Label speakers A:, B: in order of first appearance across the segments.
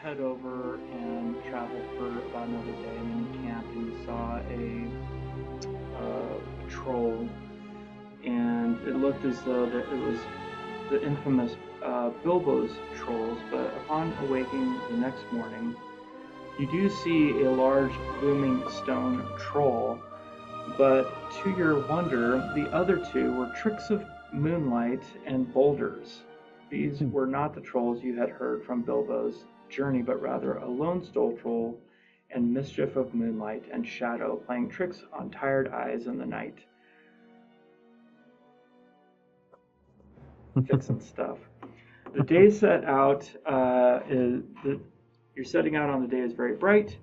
A: head over and travel for about another day, and then you camped and you saw a troll, and it looked as though that it was the infamous Bilbo's trolls. But upon awaking the next morning, you do see a large looming stone troll. But to your wonder, the other two were tricks of moonlight and boulders. These were not the trolls you had heard from Bilbo's journey, but rather a lone stone troll and mischief of moonlight and shadow, playing tricks on tired eyes in the night. Fixing stuff. The day set out you're setting out on the day is very bright,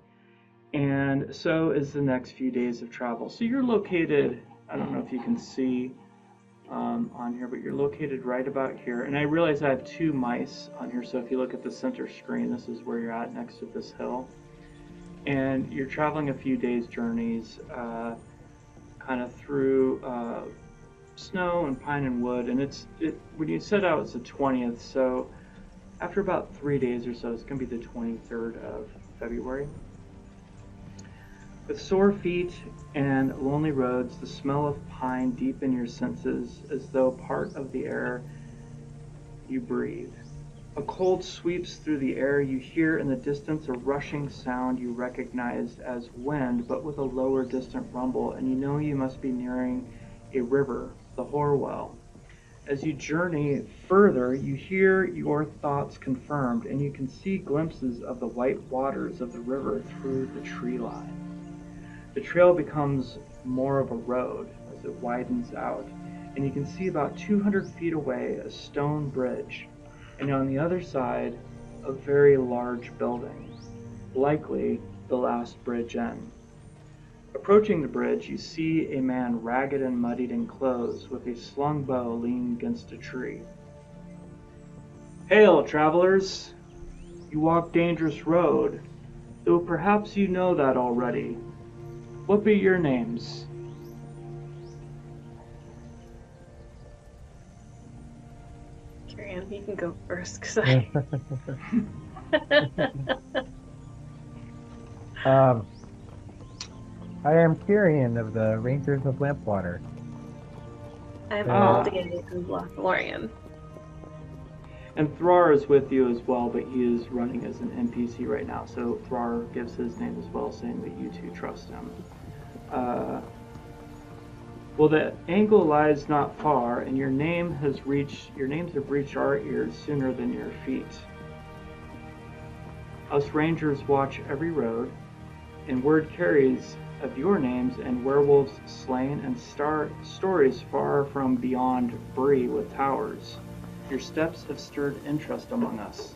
A: and so is the next few days of travel. So you're located, I don't know if you can see on here, but you're located right about here. And I realize I have two mice on here, so if you look at the center screen, this is where you're at, next to this hill. And you're traveling a few days' journeys, kind of through snow and pine and wood. And when you set out, it's the 20th, so after about 3 days or so, it's going to be the 23rd of February. With sore feet and lonely roads, the smell of pine deep in your senses, as though part of the air you breathe. A cold sweeps through the air. You hear in the distance a rushing sound you recognize as wind, but with a lower distant rumble, and you know you must be nearing a river, the Hoarwell. As you journey further, you hear your thoughts confirmed, and you can see glimpses of the white waters of the river through the tree line. The trail becomes more of a road as it widens out, and you can see about 200 feet away a stone bridge, and on the other side, a very large building, likely the last bridge in. Approaching the bridge, you see a man ragged and muddied in clothes, with a slung bow leaning against a tree. "Hail, travelers! You walk dangerous road, though perhaps you know that already. What be your names?"
B: Kieran, you can go first, because I...
C: I am Kieran of the Rangers of Lampwater.
B: I'm Aldean and Lothlorien.
A: And Thrar is with you as well, but he is running as an NPC right now, so Thrar gives his name as well, saying that you two trust him. Well, the angle lies not far, and your names have reached our ears sooner than your feet. Us rangers watch every road, and word carries of your names and werewolves slain and stories far from beyond Bree with towers. Your steps have stirred interest among us.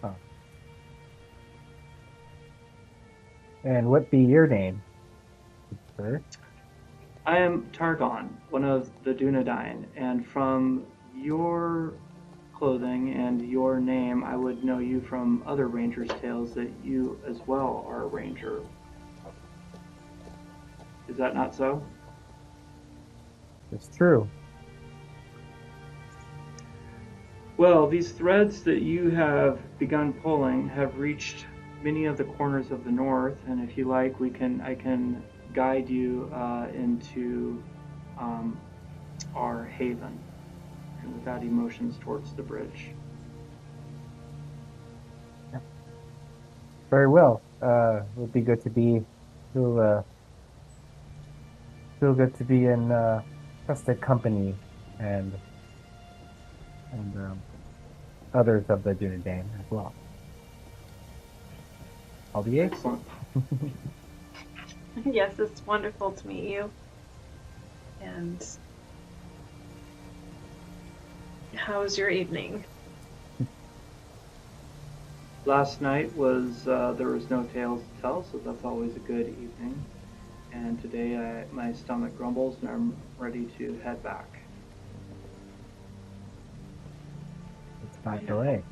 C: Oh. And what be your name, sir?
A: I am Targon, one of the Dunedain, and from your clothing and your name, I would know you from other rangers' tales that you as well are a ranger. Is that not so?
C: It's true.
A: Well, these threads that you have begun pulling have reached many of the corners of the north, and if you like, I can guide you into our haven, and without emotions towards the bridge.
C: Very well. It would be good to be feel good to be in trusted company and others of the Dunedain as well. I'll be
A: Excellent.
B: Yes, it's wonderful to meet you. And how was your evening?
A: Last night was there was no tales to tell, so that's always a good evening. And today my stomach grumbles and I'm ready to head back.
C: It's not delay.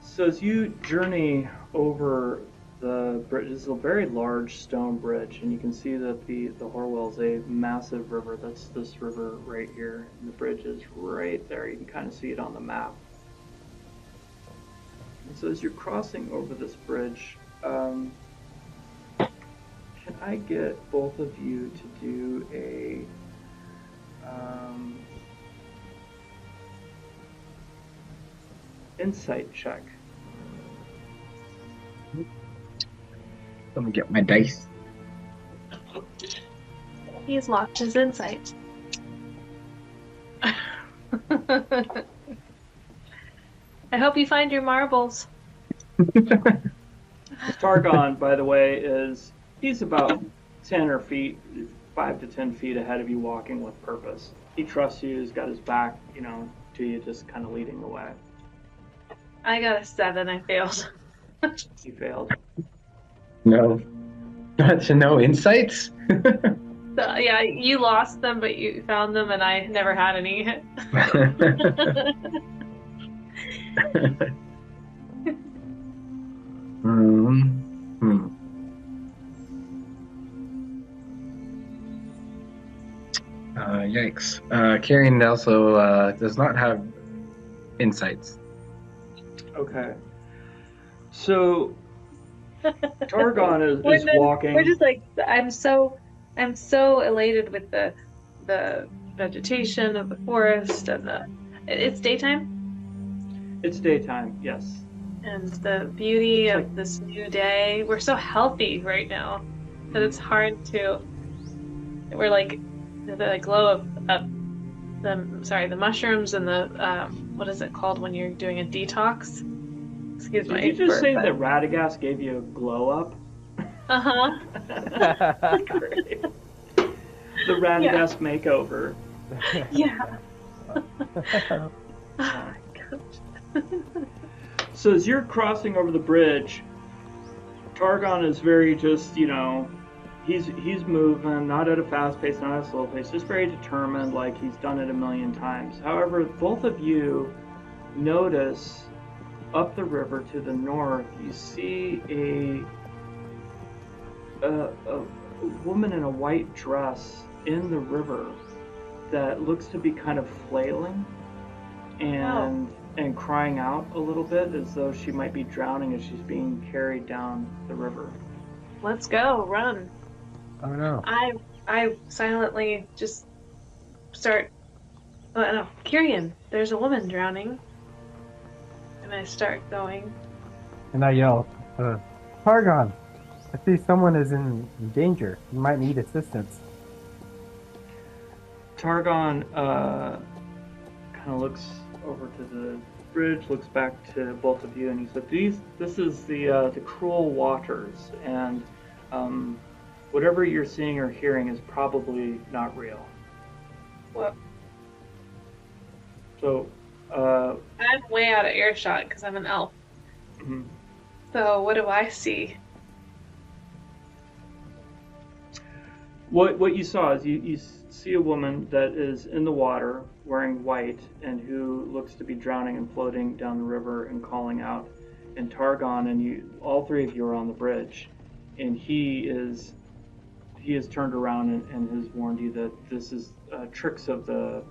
A: So as you journey over The bridge is a very large stone bridge, and you can see that the Hoarwell is a massive river. That's this river right here, and the bridge is right there. You can kind of see it on the map. And so as you're crossing over this bridge, can I get both of you to do a insight check?
D: Let me get my dice.
B: He's lost his insight. I hope you find your marbles.
A: Targon, by the way, he's about 10 or 5 to 10 feet ahead of you, walking with purpose. He trusts you. He's got his back, to you, just kind of leading the way.
B: I got a 7. I failed.
A: He failed.
D: No. So no insights?
B: So, yeah, you lost them, but you found them, and I never had any.
D: Yikes. Kieran also does not have insights.
A: Okay. So Targon is walking.
B: We're just like, I'm so elated with the vegetation of the forest and it's daytime.
A: It's daytime, yes.
B: And the beauty of this new day. We're so healthy right now that it's hard to. We're like the glow of the mushrooms and the what is it called when you're doing a detox? Excuse me.
A: Did you just say that Radagast gave you a glow up?
B: Uh-huh.
A: Great. The Radagast makeover.
B: Yeah. Oh my gosh.
A: So as you're crossing over the bridge, Targon is very just, he's moving, not at a fast pace, not at a slow pace, just very determined, like he's done it a million times. However, both of you notice up the river to the north, you see a woman in a white dress in the river that looks to be kind of flailing and crying out a little bit as though she might be drowning as she's being carried down the river.
B: Let's go, run.
C: Oh no.
B: I silently just start. Oh no, Kyrian, there's a woman drowning. And I start going.
C: And I yell, Targon, I see someone is in danger. You might need assistance.
A: Targon kind of looks over to the bridge, looks back to both of you, and he said, "This is the cruel waters, and whatever you're seeing or hearing is probably not real."
B: What?
A: So,
B: I'm way out of earshot because I'm an elf.
A: mm-hmm.
B: So what do I see?
A: What you saw is you see a woman that is in the water wearing white and who looks to be drowning and floating down the river and calling out. And Targon and you, all three of you are on the bridge, and he has turned around and has warned you that this is tricks of the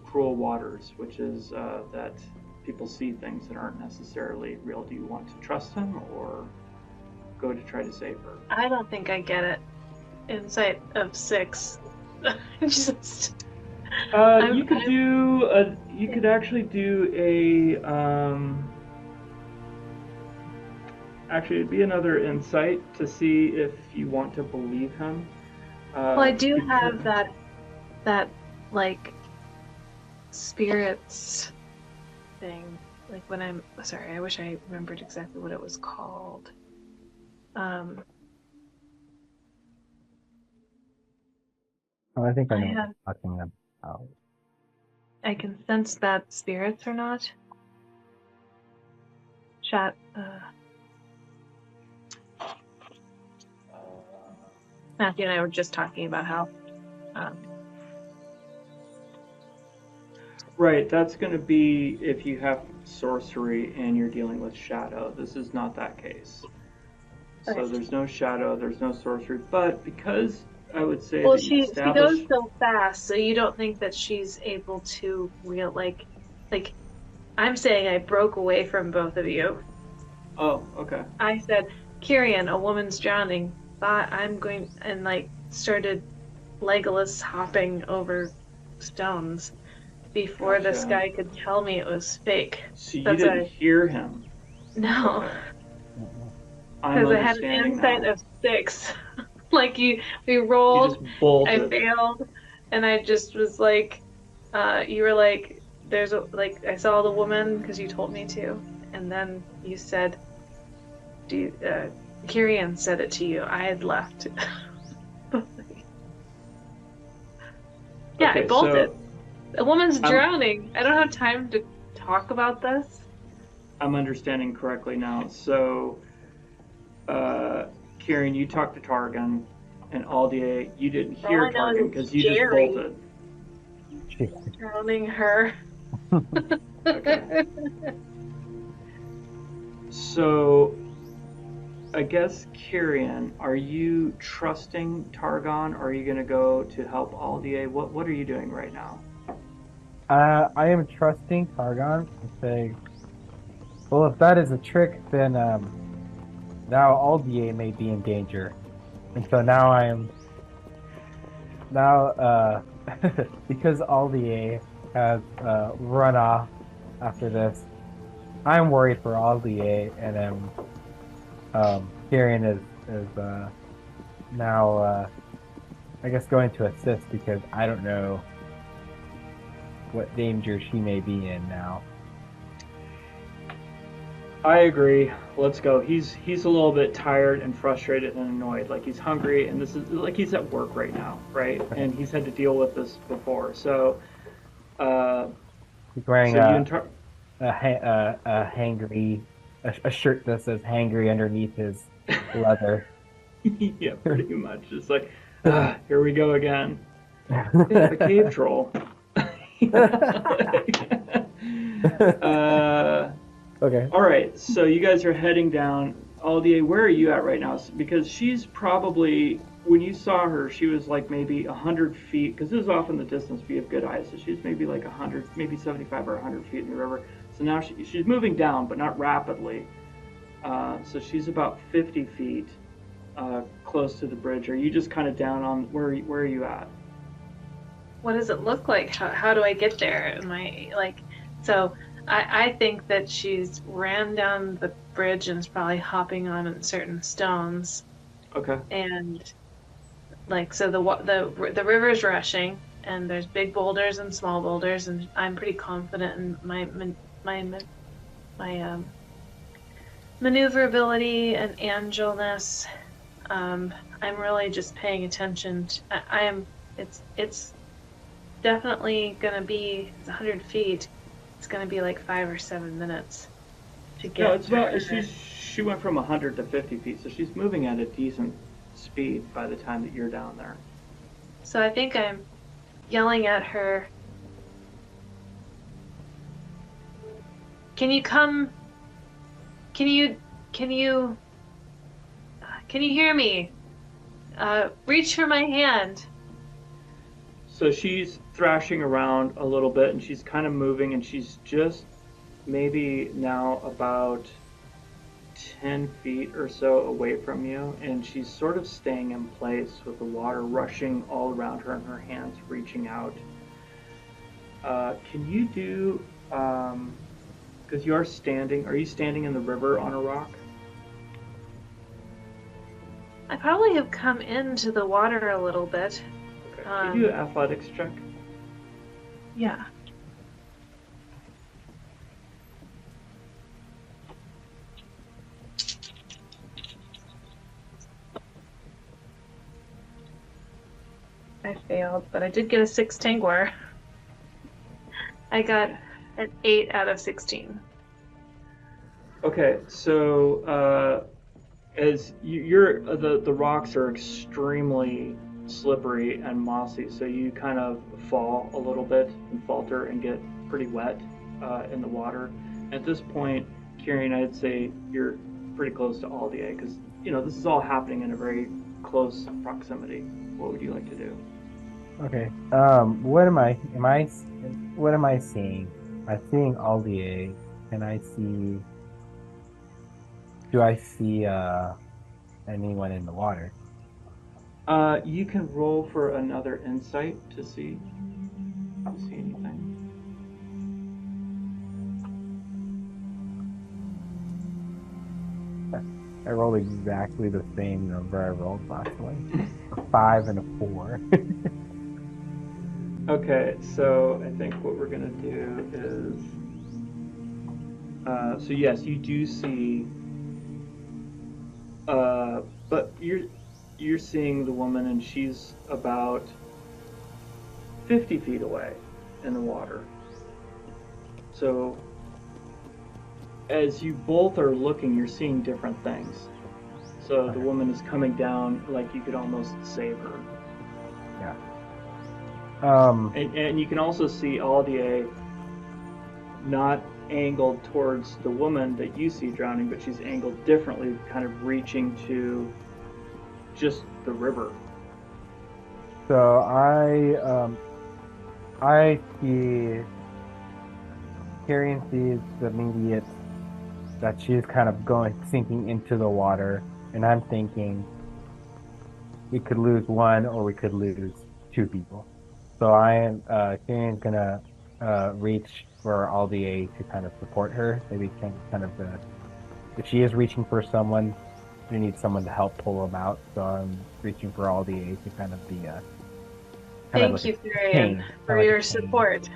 A: cruel waters, which is that people see things that aren't necessarily real. Do you want to trust him or go to try to save her?
B: I don't think I get it. Insight of 6. Just.
A: You could actually do a actually it'd be another insight to see if you want to believe him.
B: Well, I do have that like spirits thing. Like when I'm sorry, I wish I remembered exactly what it was called.
C: I think I know what you're talking about.
B: I can sense that spirits are not. Chat. Matthew and I were just talking about how.
A: Right, that's going to be if you have sorcery and you're dealing with shadow. This is not that case. So there's no shadow, there's no sorcery. But because I would say
B: Well,
A: that you've
B: she goes
A: established.
B: so fast, so you don't think that she's able to real like I'm saying I broke away from both of you.
A: Oh, okay.
B: I said, Kyrian, a woman's drowning. Thought I'm going and like started Legolas hopping over stones before this
A: Gotcha.
B: guy could tell me it was fake.
A: So you
B: That's
A: didn't
B: why
A: hear him.
B: no,
A: Okay. I'm
B: because I had an
A: understanding
B: insight
A: now.
B: of 6. Like we
A: You just
B: rolled, I
A: bolted.
B: failed, and I just was like, you were like, there's a like I saw the woman because you told me to, and then you said, do you, Kyrian said it to you. I had left. Yeah, I
A: Okay,
B: bolted.
A: so
B: A woman's
A: I'm
B: drowning. I don't have time to talk about this.
A: I'm understanding correctly now. So, Kieran, you talked to Targon, and Aldia, you didn't
B: All
A: hear
B: I know is
A: Targon
B: it's
A: because you just
B: Jerry
A: bolted.
B: drowning her.
A: Okay. So, I guess, Kieran, are you trusting Targon, or are you going to go to help Aldia? What are you doing right now?
C: I am trusting Targon and saying, well, if that is a trick, then now Aldier may be in danger. And so now I am because Aldier has run off after this. I'm worried for Aldier, and Tyrion is now I guess going to assist because I don't know what danger she may be in now.
A: I agree. Let's go. He's a little bit tired and frustrated and annoyed. Like he's hungry, and this is like he's at work right now, right? And he's had to deal with this before. So,
C: He's wearing
A: so you and
C: a hangry a shirt that says hangry underneath his leather.
A: yeah, pretty much. It's like, here we go again. Yeah, the cave troll.
C: Okay.
A: All right, so you guys are heading down. Aldia, where are you at right now? Because she's probably, when you saw her, she was like maybe 100 feet, because this is often the distance if you have good eyes. So she's maybe like 100, maybe 75 or 100 feet in the river. So now she's moving down, but not rapidly. So she's about 50 feet close to the bridge. Are you just kind of down on, where are you at?
B: What does it look like? How do I get there? Am I like, so I think that she's ran down the bridge and is probably hopping on certain stones.
A: Okay.
B: And like, so the river's rushing, and there's big boulders and small boulders, and I'm pretty confident in my maneuverability and agileness. I'm really just paying attention. It's definitely gonna be, it's 100 feet. It's gonna be like 5 or 7 minutes to get.
A: No, it's about, she went from 100 to 50 feet, so she's moving at a decent speed by the time that you're down there.
B: So I think I'm yelling at her. Can you come? Can you hear me? Reach for my hand.
A: So she's thrashing around a little bit, and she's kind of moving, and she's just maybe now about 10 feet or so away from you, and she's sort of staying in place with the water rushing all around her and her hands reaching out. Can you do, because you are you standing in the river on a rock?
B: I probably have come into the water a little bit.
A: Okay. Can you do an athletics check?
B: Yeah. I failed, but I did get a 6 Tangor. I got an 8 out of 16.
A: Okay, so as you're the rocks are extremely slippery and mossy, so you kind of fall a little bit and falter and get pretty wet in the water. At this point, Kieran, I'd say you're pretty close to Aldia because this is all happening in a very close proximity. What would you like to do?
C: Okay. What am I seeing? I'm seeing Aldier. Can I see? Do I see anyone in the water?
A: You can roll for another insight to see anything.
C: I rolled exactly the same number I rolled last one. A 5 and a 4.
A: Okay, so I think what we're gonna do is, so yes, you do see, but you're seeing the woman, and she's about 50 feet away in the water. So as you both are looking, you're seeing different things. So the woman is coming down like you could almost save her.
C: Yeah.
A: And you can also see Aldier not angled towards the woman that you see drowning, but she's angled differently, kind of reaching to just the river.
C: So I see Tyrion sees the immediate that she's kind of sinking into the water, and I'm thinking we could lose one or we could lose two people. So Tyrion's gonna reach for Aldier to kind of support her. Maybe can kind of if she is reaching for someone, she needs someone to help pull them out. So I'm reaching for Aldier to kind of be
B: Thank you, Tyrion, for your support.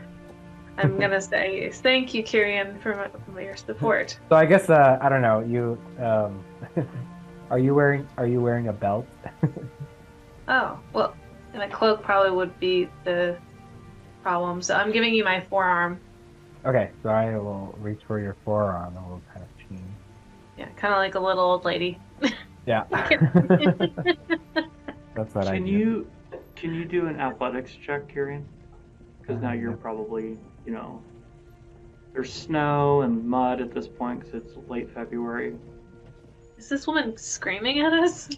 B: I'm gonna say thank you, Kyrian, for your support.
C: So I guess I don't know. You are you wearing a belt?
B: Oh well, and a cloak probably would be the problem. So I'm giving you my forearm.
C: Okay, so I will reach for your forearm and we'll kind of change.
B: Yeah, kind of like a little old lady.
C: Yeah. That's what I do.
A: Can you do an athletics check, Kyrian? Because now you're probably, there's snow and mud at this point because it's late February.
B: Is this woman screaming at us?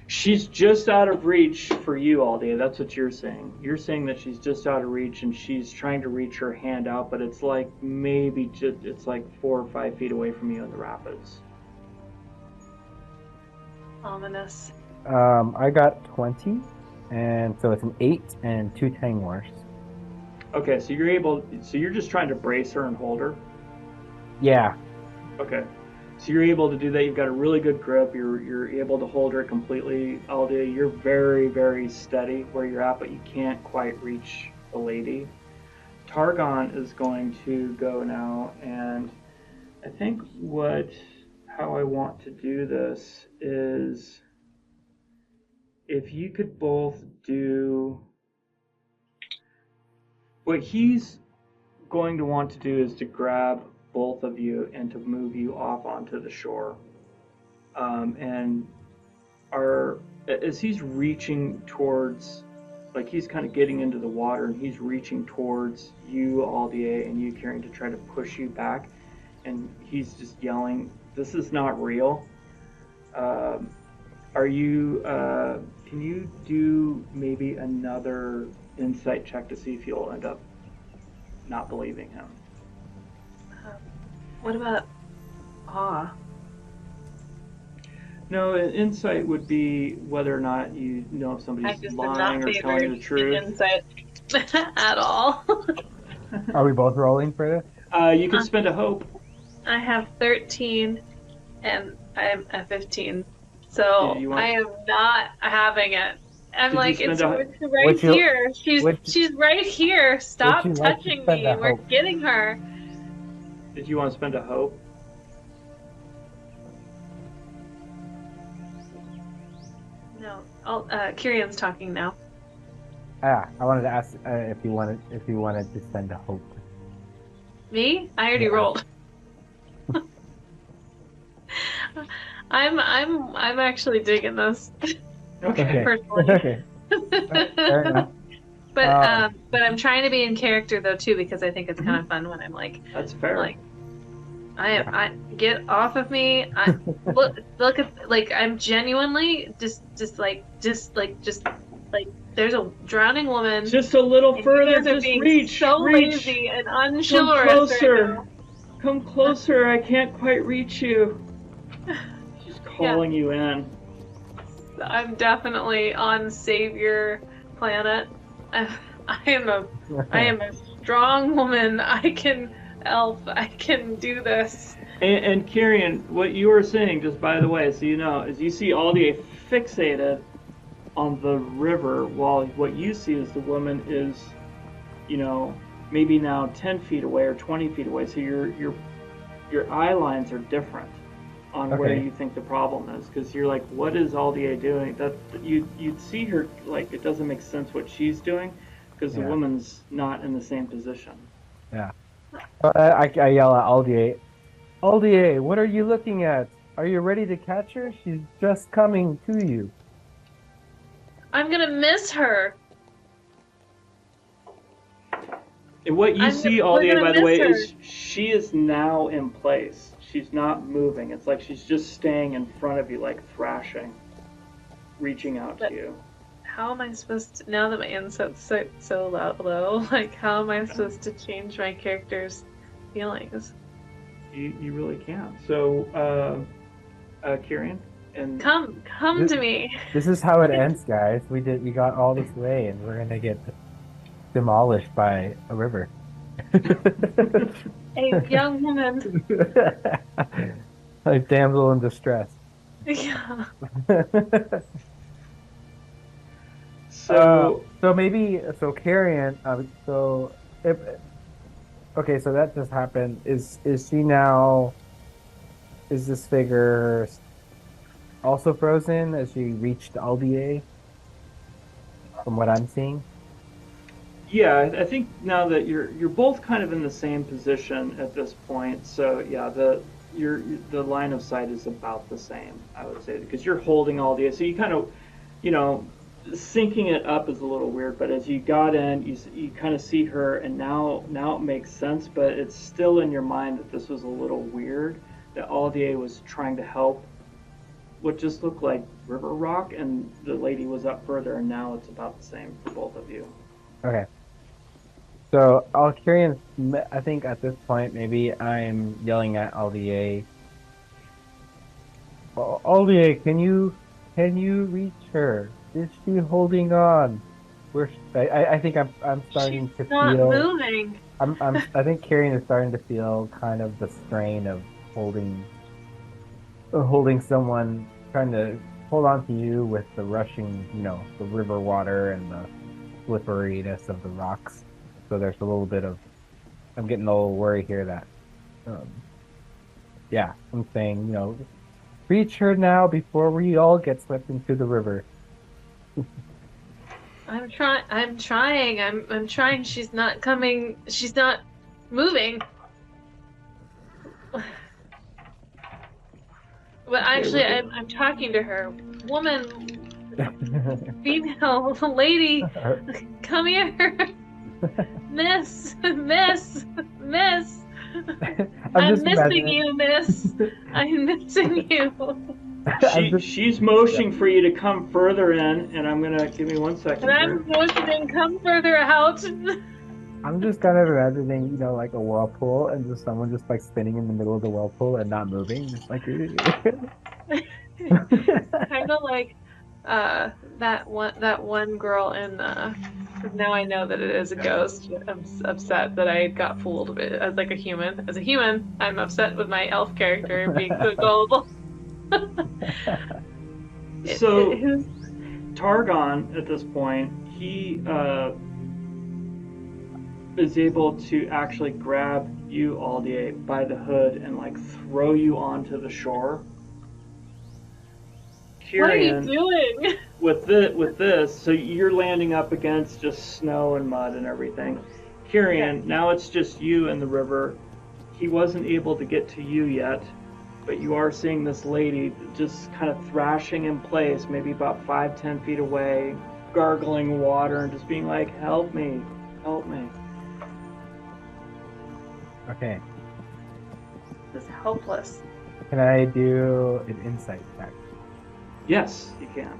A: She's just out of reach for you all day. That's what you're saying. You're saying that she's just out of reach and she's trying to reach her hand out, but it's like it's like 4 or 5 feet away from you in the rapids.
B: Ominous.
C: I got 20, and so it's an 8 and 2 tanglers.
A: Okay, so you're just trying to brace her and hold her?
C: Yeah.
A: Okay. So you're able to do that. You've got a really good grip. You're able to hold her completely all day. You're very, very steady where you're at, but you can't quite reach the lady. Targon is going to go now, and I think how I want to do this is if you could both do what he's going to want to do is to grab both of you and to move you off onto the shore. And as he's reaching towards, like he's kind of getting into the water and he's reaching towards you, Aldier, and you, Karen, to try to push you back. And he's just yelling, "This is not real." Can you do maybe another insight check to see if you'll end up not believing him?
B: What about awe?
A: No, an insight would be whether or not you know if somebody's lying or telling you the truth.
B: Insight at all.
C: Are we both rolling for this?
A: You can spend a hope.
B: I have 13 and I'm at 15. So I am not having it. I'm like, it's right here. She's right here. Stop touching me. We're getting her.
A: Did you want to spend a hope?
B: No. Kirian's talking now.
C: I wanted to ask if you wanted to spend a hope.
B: Me? I already rolled. I'm actually digging this.
A: Okay.
B: Personally.
C: Okay. Fair enough.
B: But I'm trying to be in character though too because I think it's kind of fun when I'm like.
A: That's fair.
B: Like, I get off of me. Look at like I'm genuinely just like there's a drowning woman
A: Just a little
B: and you
A: further.
B: guys are
A: Just
B: being
A: reach,
B: so
A: reach.
B: lazy and
A: Come
B: unchivalrous right
A: closer.
B: now.
A: Come closer. I can't quite reach you. She's
B: Yeah,
A: calling you in.
B: I'm definitely on Savior planet. I, I am a strong woman. I can do this.
A: And Kieran, what you were saying, just by the way, so you know, is you see Aldia fixated on the river, while what you see is the woman is, you know, maybe now 10 feet away or 20 feet away. So your eye lines are different on where you think the problem is, because you're like, what is Aldia doing? That you'd see her like it doesn't make sense what she's doing, because the woman's not in the same position.
C: Yeah. I yell at Aldier. Aldier, what are you looking at? Are you ready to catch her? She's just coming to you.
B: I'm gonna miss her.
A: And what you see,
B: we're
A: Aldia,
B: gonna
A: by the
B: miss
A: way,
B: her.
A: is she is now in place. She's not moving. It's like she's just staying in front of you, like thrashing, reaching out to you.
B: How am I supposed to, now that my inset's so low, like how am I supposed to change my character's feelings?
A: You really can't. So, Kieran, and
B: Come to me.
C: This is how it ends, guys. We got all this way, and we're gonna get demolished by a river.
B: A young woman.
C: A damsel in distress.
B: Yeah.
A: so
C: Carrion. Okay, so that just happened. Is she now? Is this figure also frozen as she reached Aldier? From what I'm seeing.
A: yeah, I think now that you're both kind of in the same position at this point. So yeah, the line of sight is about the same, I would say, because you're holding Aldia. So you kind of, you know, syncing it up is a little weird, but as you got in, you kind of see her, and now it makes sense, but it's still in your mind that this was a little weird, that Aldia was trying to help what just looked like river rock, and the lady was up further, and now it's about the same for both of you.
C: Okay. So Alkirian, I think at this point maybe I'm yelling at Aldier. Aldier, can you reach her? Is she holding on? I think I'm starting
B: She's
C: to
B: not
C: feel.
B: moving.
C: I think Kirian is starting to feel kind of the strain of holding someone, trying to hold on to you with the rushing, the river water and the slipperiness of the rocks. So there's a little bit of, I'm getting a little worried here that, I'm saying, reach her now before we all get swept into the river.
B: I'm trying. I'm trying. She's not coming. She's not moving. But actually, I'm talking to her. Woman, female, lady, come here. Miss. I'm missing you, miss. I'm missing you.
A: She's motioning for you to come further in, and I'm gonna, give me 1 second.
B: And I'm motioning, come further out.
C: I'm just kind of imagining, like a whirlpool, and just someone just like spinning in the middle of the whirlpool and not moving, just like.
B: Kind of like that one girl in now I know that it is a ghost. I'm upset that I got fooled as like a human. As a human, I'm upset with my elf character being so gullible.
A: So Targon at this point, he is able to actually grab you, Aldier, by the hood and like throw you onto the shore. Kirian,
B: what are you doing?
A: With this, so you're landing up against just snow and mud and everything. Kirian, now it's just you in the river. He wasn't able to get to you yet, but you are seeing this lady just kind of thrashing in place, maybe about 5-10 feet away, gargling water and just being like, help me, help me.
C: Okay.
B: This is helpless.
C: Can I do an insight check?
A: Yes, you can.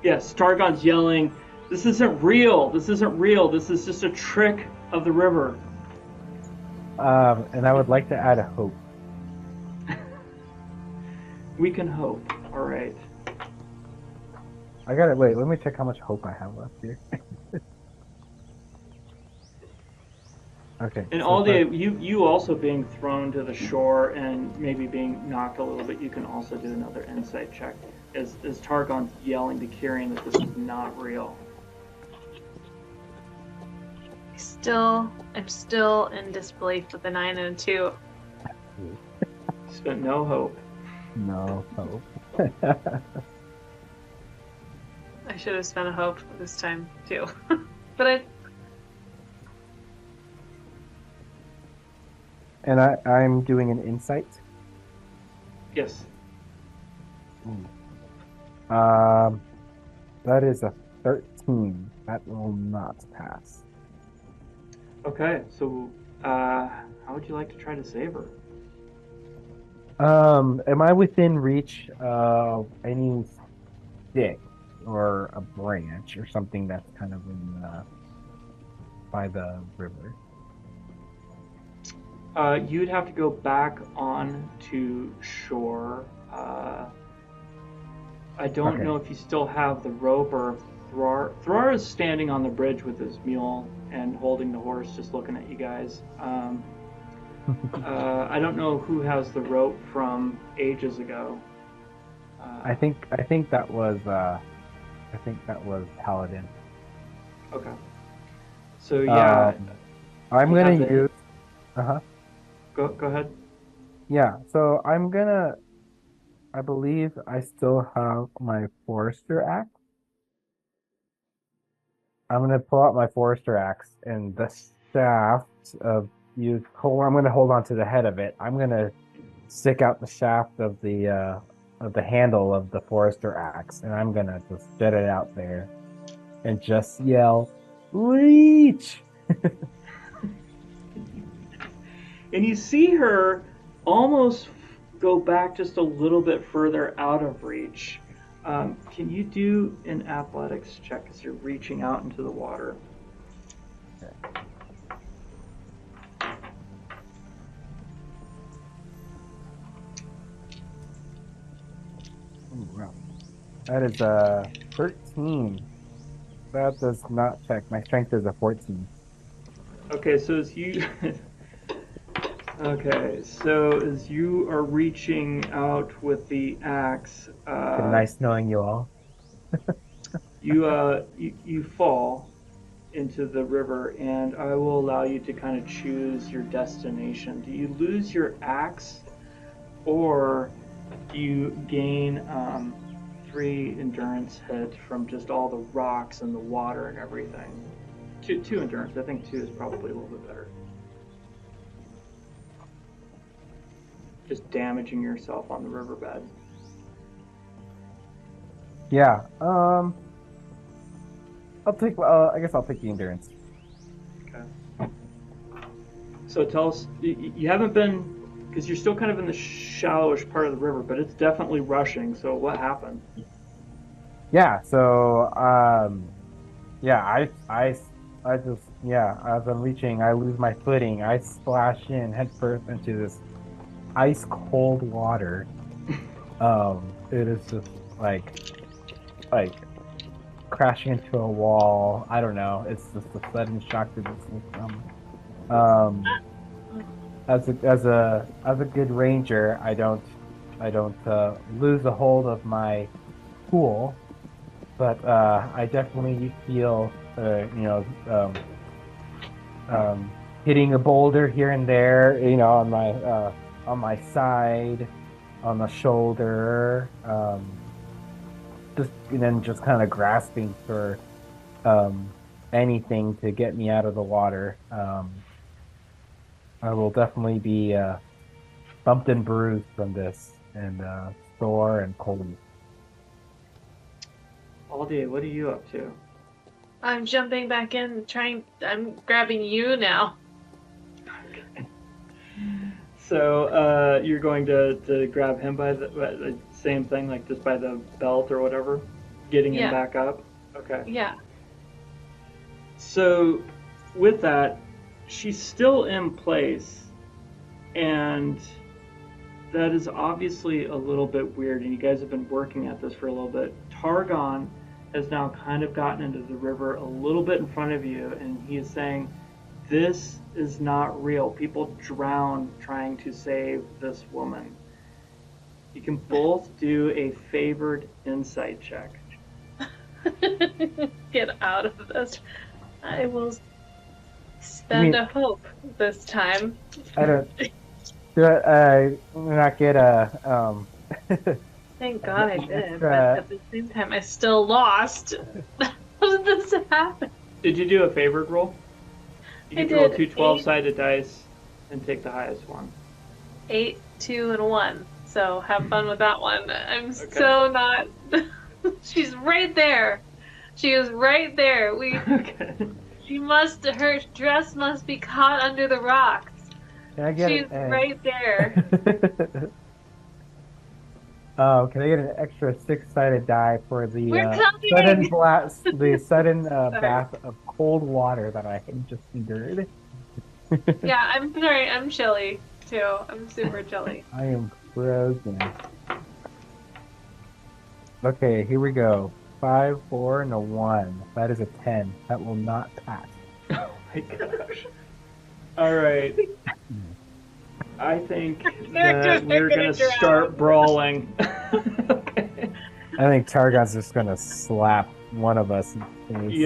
A: Yes, Targon's yelling, "This isn't real! This isn't real! This is just a trick of the river."
C: And I would like to add a hope.
A: We can hope. All right.
C: I got it. Wait, let me check how much hope I have left here. Okay.
A: And
C: so
A: all
C: if I-
A: you also being thrown to the shore and maybe being knocked a little bit, you can also do another insight check. As Targon's yelling to Kyrian that this is not real.
B: I'm still in disbelief with the 9 and a 2.
A: Spent no hope.
C: No hope.
B: I should have spent a hope this time too. But
C: And I'm doing an insight.
A: Yes.
C: That is a 13. That will not pass.
A: Okay, so how would you like to try to save her?
C: Am I within reach of any stick or a branch or something that's kind of in by the river?
A: You'd have to go back on to shore. I don't
C: Okay.
A: know if you still have the rope or if Thrar is standing on the bridge with his mule and holding the horse, just looking at you guys. I don't know who has the rope from ages ago.
C: I think that was Paladin.
A: Okay. So yeah,
C: I'm
A: you
C: gonna
A: have the-
C: use.
A: go ahead.
C: Yeah, so I believe I still have my Forester axe. I'm gonna pull out my Forester axe and the shaft of I'm gonna hold on to the head of it. I'm gonna stick out the shaft of the handle of the Forester axe, and I'm gonna just set it out there and just yell, "Reach!"
A: And you see her almost go back just a little bit further out of reach. Can you do an athletics check as you're reaching out into the water?
C: Okay. Ooh, wow. That is a 13. That does not check. My strength is a 14.
A: Okay, so as you as you are reaching out with the axe,
C: Nice knowing you all.
A: you fall into the river, and I will allow you to kind of choose your destination. Do you lose your axe, or do you gain 3 endurance hit from just all the rocks and the water and everything? Two endurance. I think 2 is probably a little bit better. Just damaging yourself on the riverbed.
C: Yeah. I'll take. I guess I'll take the endurance.
A: Okay. So tell us, you haven't been, because you're still kind of in the shallowish part of the river, but it's definitely rushing. So what happened?
C: Yeah. So yeah. I just as I'm reaching, I lose my footing. I splash in headfirst into this ice cold water. It is just like crashing into a wall. I don't know. It's just a sudden shock to the system. As a good ranger, I don't lose the hold of my pool, but I definitely feel hitting a boulder here and there, on my side, on the shoulder, just kind of grasping for anything to get me out of the water. I will definitely be bumped and bruised from this, and sore and cold.
A: Aldi, what are you up to?
B: I'm jumping back in, I'm grabbing you now.
A: So you're going to grab him by the same thing, like just by the belt or whatever, getting him
B: Yeah.
A: back up. Okay.
B: Yeah.
A: So with that, she's still in place, and that is obviously a little bit weird, and you guys have been working at this for a little bit. Targon has now kind of gotten into the river a little bit in front of you, and he is saying, this is not real. People drown trying to save this woman. You can both do a favored insight check.
B: Get out of this. I will spend a hope this time.
C: I don't. Do I not get a
B: Thank God I did,
C: extra-
B: but at the same time, I still lost. How did this happen?
A: Did you do a favored roll? You
B: I
A: can roll
B: did.
A: two 12-sided dice and take the highest one.
B: 8, 2, and 1. So have fun with that one. I'm so not. She's right there. She is right there.
A: Okay.
B: Her dress must be caught under the rocks.
C: Can I get
B: She's right there.
C: Oh, can I get an extra 6-sided die for the
B: We're coming!
C: sudden blast, the sudden bath of cold water that I just endured?
B: Yeah, I'm sorry. I'm chilly too. I'm super chilly.
C: I am frozen. Okay, here we go. 5, 4, and a 1. That is a 10. That will not pass.
A: Oh my gosh. All right. I think that we're going to start brawling. Okay.
C: I think Targon's just gonna slap one of us in the face.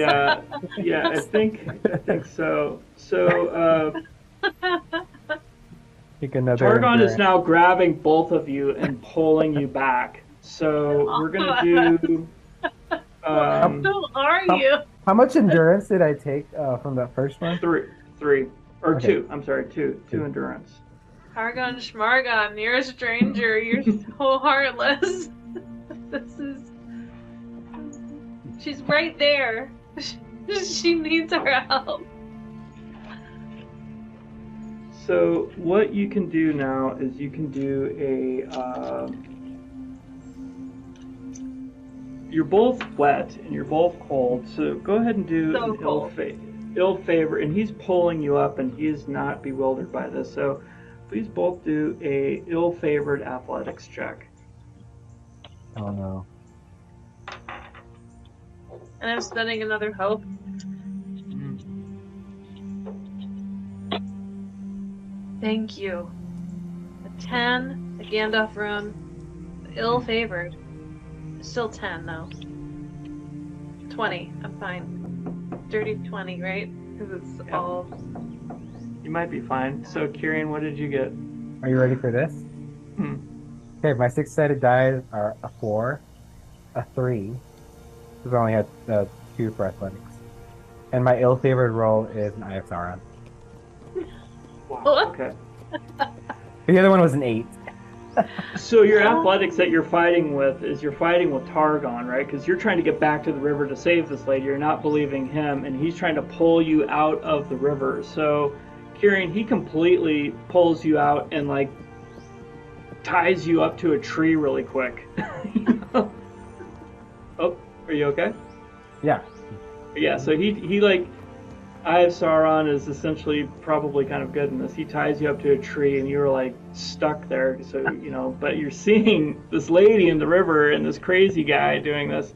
A: Yeah, I think so. So,
C: Take another
A: Targon is
C: endurance.
A: now grabbing both of you and pulling you back. So we're gonna do.
B: Who are you?
C: How much endurance did I take from that first one?
A: Three, or
C: Okay.
A: two. I'm sorry, two endurance.
B: Targon Schmargon, you're a stranger. You're so heartless. This is. She's right there. She needs our help.
A: So what you can do now is you can do a. You're both wet and you're both cold, so go ahead and do
B: So
A: an
B: cold.
A: ill favor, and he's pulling you up, and he is not bewildered by this. So please both do a ill-favored athletics check.
C: Oh no.
B: And I'm spending another hope. Thank you. A 10, a Gandalf rune, ill-favored. Still 10 though. 20, I'm fine. Dirty 20, right? Because it's
A: Yeah.
B: all.
A: You might be fine. So Kieran, what did you get?
C: Are you ready for this?
A: Hmm.
C: Okay, my 6-sided dice are a 4, a 3, because I only had 2 for athletics, and my ill-favored roll is an Eye of Sauron.
A: Wow. Okay.
C: The other one was an 8.
A: So your athletics that you're fighting with is you're fighting with Targon, right? Because you're trying to get back to the river to save this lady. You're not believing him, and he's trying to pull you out of the river. So, Kieran, he completely pulls you out and like ties you up to a tree really quick. Oh, are you okay?
C: Yeah.
A: Yeah. So he like. Eye of Sauron is essentially probably kind of good in this. He ties you up to a tree and you're like stuck there. So, but you're seeing this lady in the river and this crazy guy doing this.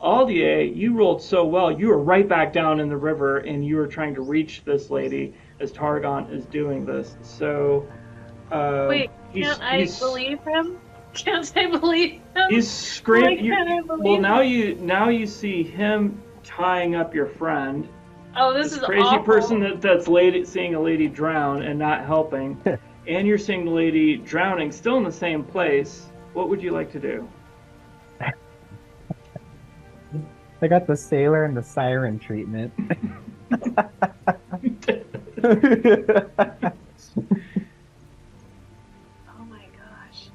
A: Aldier, you rolled so well. You were right back down in the river and you were trying to reach this lady as Targon is doing this. So,
B: Wait, can't I believe him? Can't I believe him?
A: He's screaming.
B: Why can't I believe
A: Well,
B: him?
A: now you see him tying up your friend.
B: Oh, this is
A: crazy
B: awful.
A: person that's seeing a lady drown and not helping, and you're seeing the lady drowning still in the same place. What would you like to do?
C: I got the sailor and the siren treatment.
B: Oh my gosh.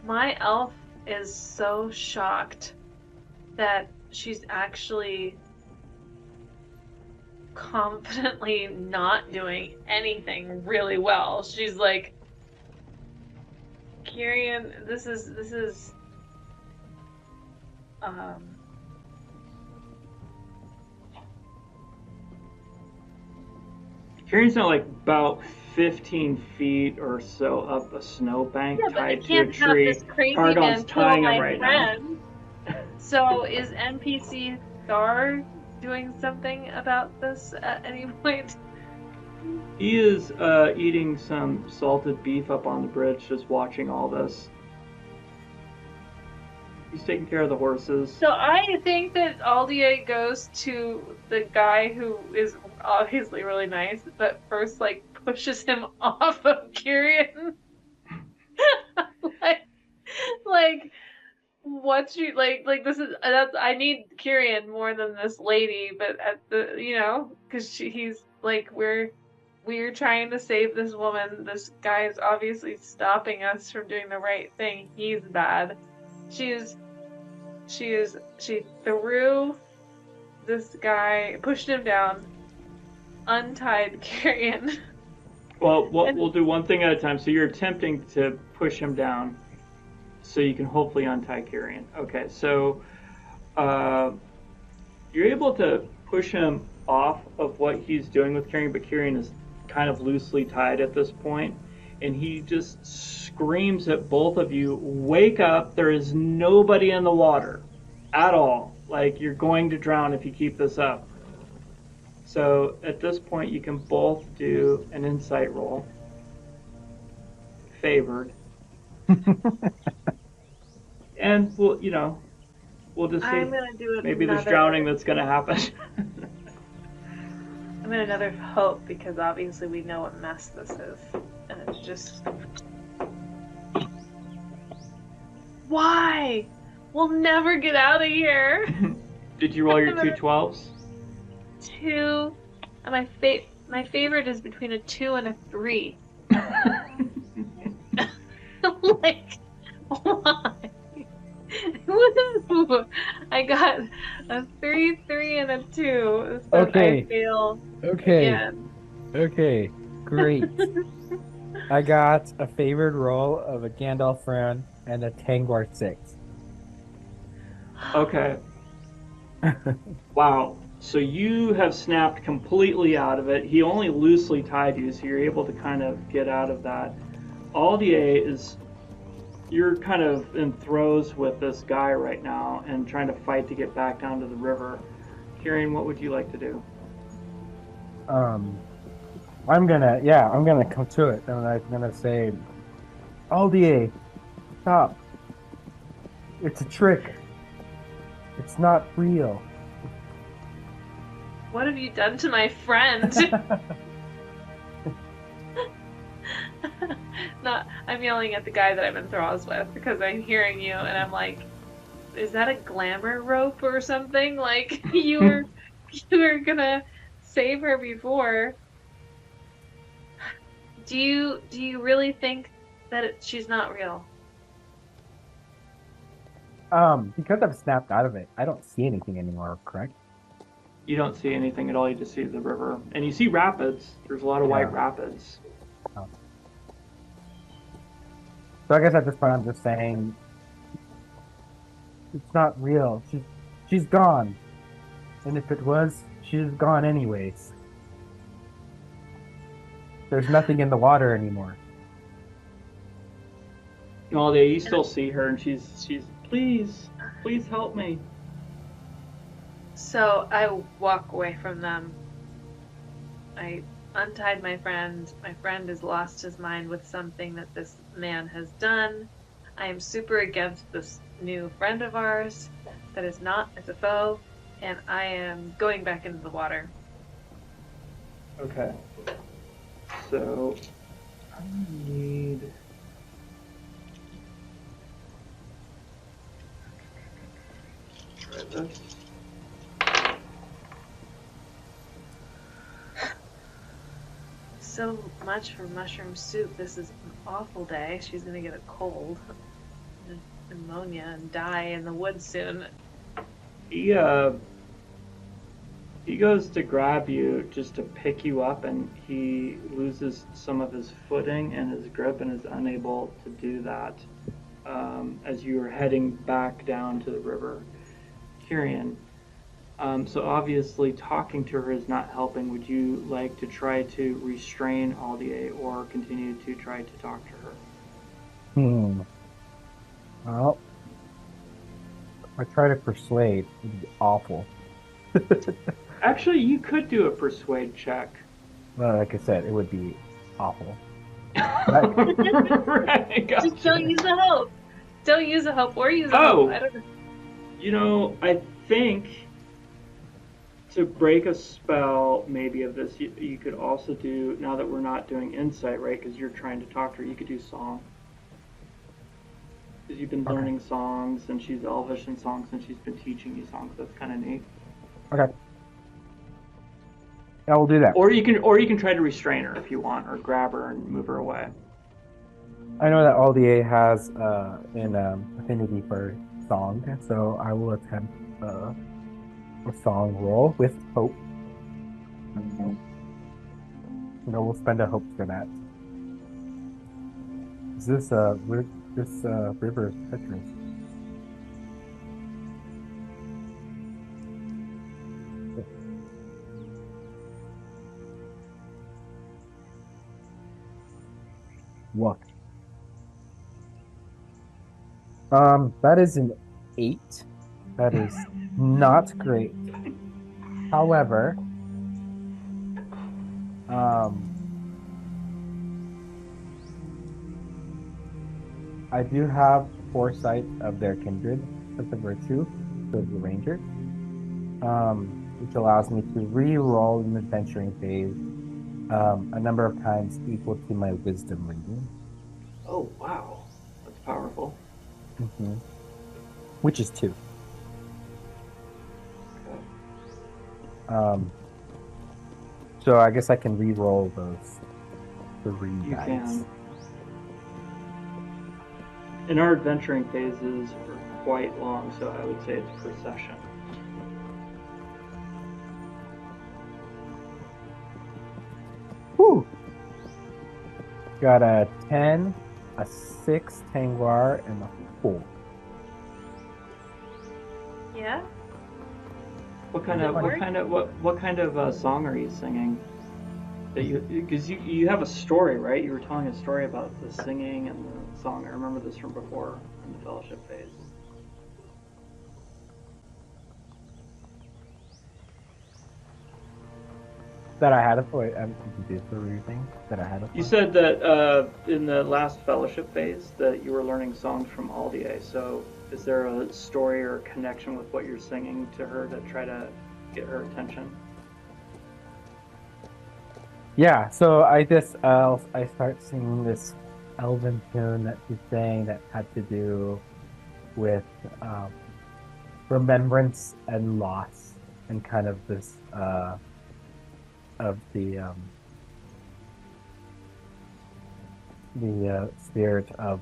B: My elf is so shocked that she's actually confidently not doing anything really well. She's like, Kyrian, this is
A: Kieran's not like about 15 feet or so up a snowbank
B: yeah, but I
A: tied to a
B: can't have
A: tree.
B: this crazy
A: Targon's
B: man kill
A: tying him
B: my
A: right now.
B: friend. So is NPC Star doing something about this at any point?
A: He is eating some salted beef up on the bridge, just watching all this. He's taking care of the horses.
B: So I think that Aldier goes to the guy who is obviously really nice, but first like pushes him off of Kyrian. like what's you like this is that's I need Kyrian more than this lady, but at the because he's like we're trying to save this woman. This guy is obviously stopping us from doing the right thing. He's bad. She threw this guy, pushed him down, untied Kyrian.
A: Well, we'll do one thing at a time. So you're attempting to push him down, so you can hopefully untie Kyrian. Okay, so you're able to push him off of what he's doing with Kyrian, but Kyrian is kind of loosely tied at this point, and he just screams at both of you, "Wake up! There is nobody in the water at all. Like, you're going to drown if you keep this up." So at this point, you can both do an insight roll. Favored. And we'll just see.
B: I'm gonna do
A: Maybe there's drowning that's gonna happen.
B: I'm gonna another hope because obviously we know what mess this is, and it's just why? We'll never get out of here.
A: Did you roll your two 12s?
B: 2. And my favorite is between a 2 and a 3. Like, why? I got a 3, 3, and a 2. So
C: Okay.
B: I fail
C: Okay.
B: again.
C: Okay. Great. I got a favored roll of a Gandalf rune and a Tangwar 6.
A: Okay. Wow. So you have snapped completely out of it. He only loosely tied you, so you're able to kind of get out of that. Aldier is, you're kind of in throes with this guy right now and trying to fight to get back down to the river. Kyrian, what would you like to do?
C: I'm gonna come to it, and I'm gonna say, Aldier, stop. It's a trick. It's not real.
B: What have you done to my friend? I'm yelling at the guy that I'm in thralls with because I'm hearing you and I'm like, is that a glamour rope or something? Like you were gonna save her before. Do you really think that she's not real?
C: Because I've snapped out of it, I don't see anything anymore, correct?
A: You don't see anything at all. You just see the river. And you see rapids. There's a lot of white rapids.
C: Oh. So I guess at this point I'm just saying, it's not real. She's gone. And if it was, she's gone anyways. There's nothing in the water anymore.
A: Well, you still see her, and she's please help me.
B: So I walk away from them. I untied my friend. My friend has lost his mind with something that this man has done. I am super against this new friend of ours that is not as a foe, and I am going back into the water.
A: Okay. So I need. Try this.
B: So much for mushroom soup. This is an awful day. She's gonna get a cold, pneumonia, and die in the woods soon.
A: He He goes to grab you just to pick you up, and he loses some of his footing and his grip and is unable to do that as you are heading back down to the river. Kyrian, so obviously talking to her is not helping. Would you like to try to restrain Aldier or continue to try to talk to her?
C: Well, if I try to persuade, it'd be awful.
A: Actually, you could do a persuade check.
C: Well, like I said, it would be awful.
A: Right, gotcha.
B: Just don't use the hope. Don't use the hope or use the hope. I don't know.
A: You know, I think to break a spell, maybe of this, you could also do, now that we're not doing insight, right, because you're trying to talk to her, you could do song. Because you've been learning songs, and she's elvish in songs, and she's been teaching you songs. That's kind of neat.
C: Okay. Yeah, we'll do that.
A: Or you can try to restrain her if you want, or grab her and move her away.
C: I know that Aldier has an affinity for song, so I will attempt a song roll with hope. We'll spend a hope for that. Is this river is treacherous? What? That is an 8. That is not great. However, I do have foresight of their kindred as a virtue, so the ranger, which allows me to re-roll in the adventuring phase a number of times equal to my wisdom rating.
A: Oh, wow. That's powerful.
C: Mm-hmm. Which is 2.
A: Okay.
C: So I guess I can re-roll those 3
A: You
C: dice.
A: can. And our adventuring phases are quite long, so I would say it's per session.
C: Whew! Got a 10, a 6 Tangwar, and a 4.
B: Yeah.
A: What kind of song are you singing? Because you have a story, right? You were telling a story about the singing and the song. I remember this from before in the fellowship phase.
C: That I had a wait, I'm confused. What were you saying? That I had a
A: You said that in the last fellowship phase that you were learning songs from Aldier. So is there a story or connection with what you're singing to her to try to get her attention?
C: Yeah, so I start singing this elven tune that she's saying that had to do with remembrance and loss, and kind of this of the spirit of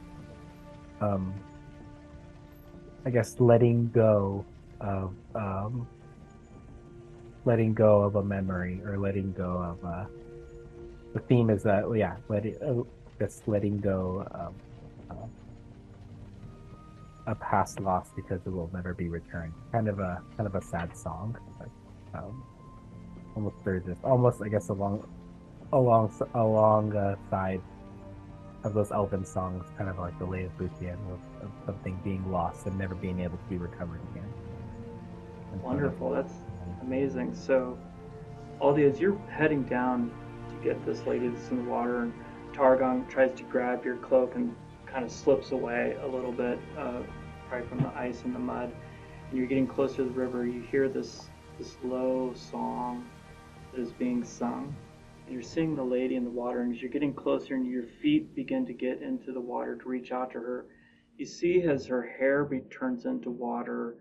C: I guess letting go of a memory, or letting go of the theme is that letting go of a past loss because it will never be returned. Kind of a sad song. But, almost I guess alongside of those elven songs, kind of like the Lay of Luthien of something being lost and never being able to be recovered again.
A: Wonderful, that's amazing. So, Aldi, as you're heading down to get this lady that's in the water, and Targon tries to grab your cloak and kind of slips away a little bit, probably from the ice and the mud, and you're getting closer to the river, you hear this low song that is being sung, and you're seeing the lady in the water, and as you're getting closer and your feet begin to get into the water to reach out to her, you see as her hair turns into water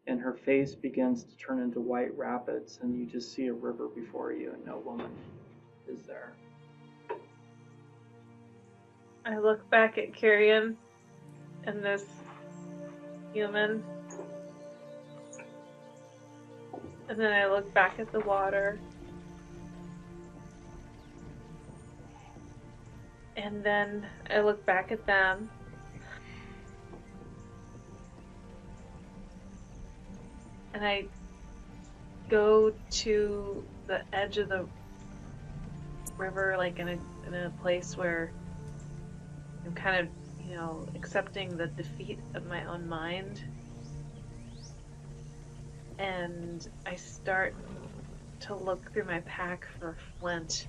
A: and her face begins to turn into white rapids, and you just see a river before you and no woman is there.
B: I look back at Kyrian and this human, And then I look back at the water. And then I look back at them. And I go to the edge of the river, like in a place where I'm kind of, accepting the defeat of my own mind. And I start to look through my pack for flint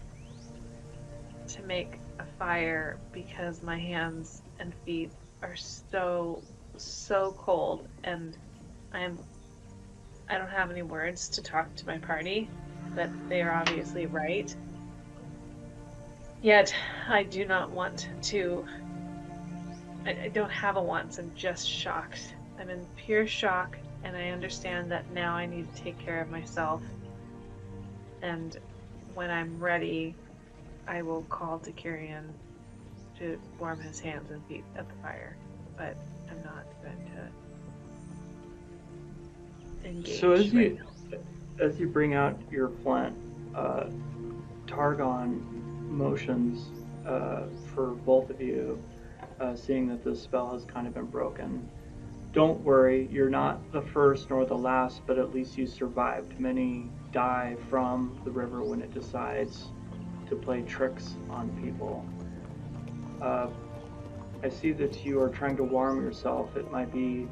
B: to make a fire because my hands and feet are so cold, and I don't have any words to talk to my party, but they are obviously right. Yet I do not want to. I don't have a want. I'm just shocked. I'm in pure shock, and I understand that now I need to take care of myself. And when I'm ready, I will call to Kyrian to warm his hands and feet at the fire. But I'm not going to engage.
A: So
B: right now.
A: as you bring out your flint, Targon motions for both of you, seeing that this spell has kind of been broken. Don't worry, you're not the first nor the last, but at least you survived. Many die from the river when it decides to play tricks on people. I see that you are trying to warm yourself. It might be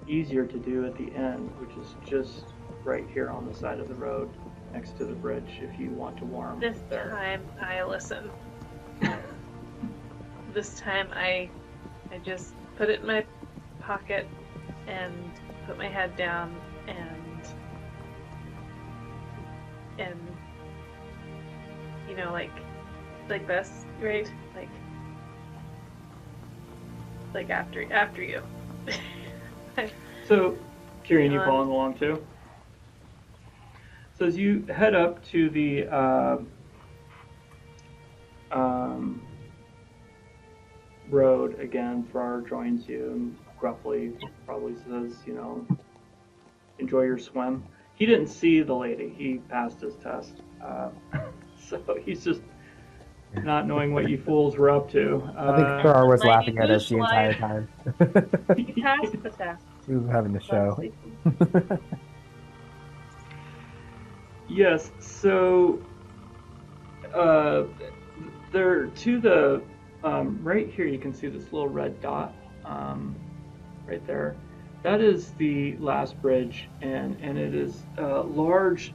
A: easier to do at the end, which is just right here on the side of the road next to the bridge if you want to warm
B: This
A: there.
B: time I listen. This time I just put it in my pocket and put my head down and like this, right? Like after you.
A: So, Kyrian, you following along too? So as you head up to the road again, Farrar joins you and gruffly probably says, enjoy your swim. He didn't see the lady. He passed his test. So he's just not knowing what you fools were up to.
C: I think Farrar was
B: Mighty
C: laughing at us the
B: Moose
C: entire
B: Life.
C: time.
B: He passed the test.
C: He was having a show.
A: Yes, so there to the right here you can see this little red dot right there. That is the last bridge, and it is large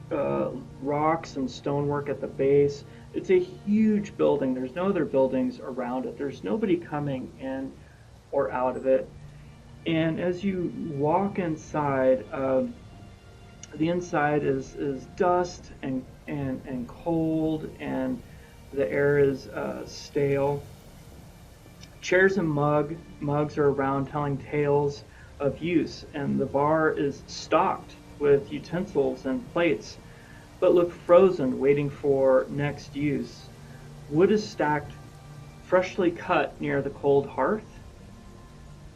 A: rocks and stonework at the base. It's a huge building. There's no other buildings around it. There's nobody coming in or out of it. And as you walk inside, the inside is dust and cold, and the air is stale. Chairs and mugs are around telling tales of use, and the bar is stocked with utensils and plates, but look frozen, waiting for next use. Wood is stacked, freshly cut near the cold hearth.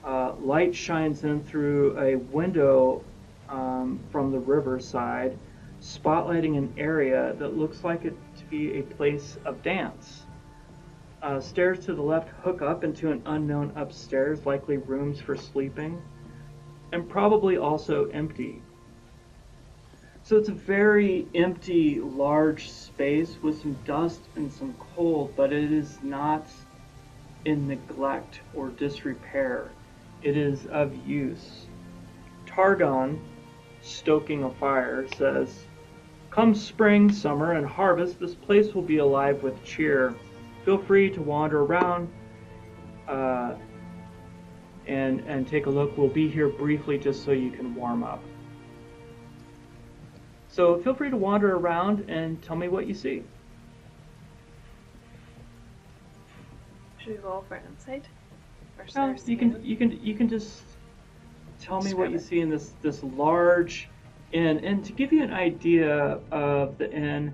A: Light shines in through a window from the riverside, spotlighting an area that looks like it to be a place of dance. Stairs to the left hook up into an unknown upstairs, likely rooms for sleeping, and probably also empty. So it's a very empty, large space with some dust and some cold, but it is not in neglect or disrepair. It is of use. Targon, stoking a fire, says, "Come spring, summer, and harvest, this place will be alive with cheer. Feel free to wander around and take a look. We'll be here briefly just so you can warm up." So feel free to wander around and tell me what you see.
B: Should we roll for insight? Or
A: Well, you can just tell me what you see in this large inn. And to give you an idea of the inn,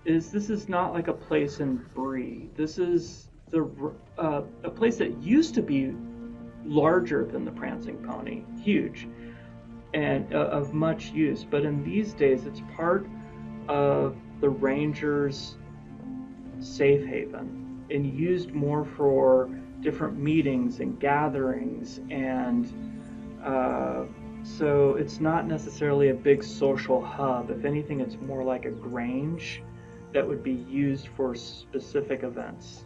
A: this is not like a place in Bree. This is a place that used to be larger than the Prancing Pony, huge. and of much use. But in these days, it's part of the rangers' safe haven and used more for different meetings and gatherings, and so it's not necessarily a big social hub. If anything, it's more like a grange that would be used for specific events.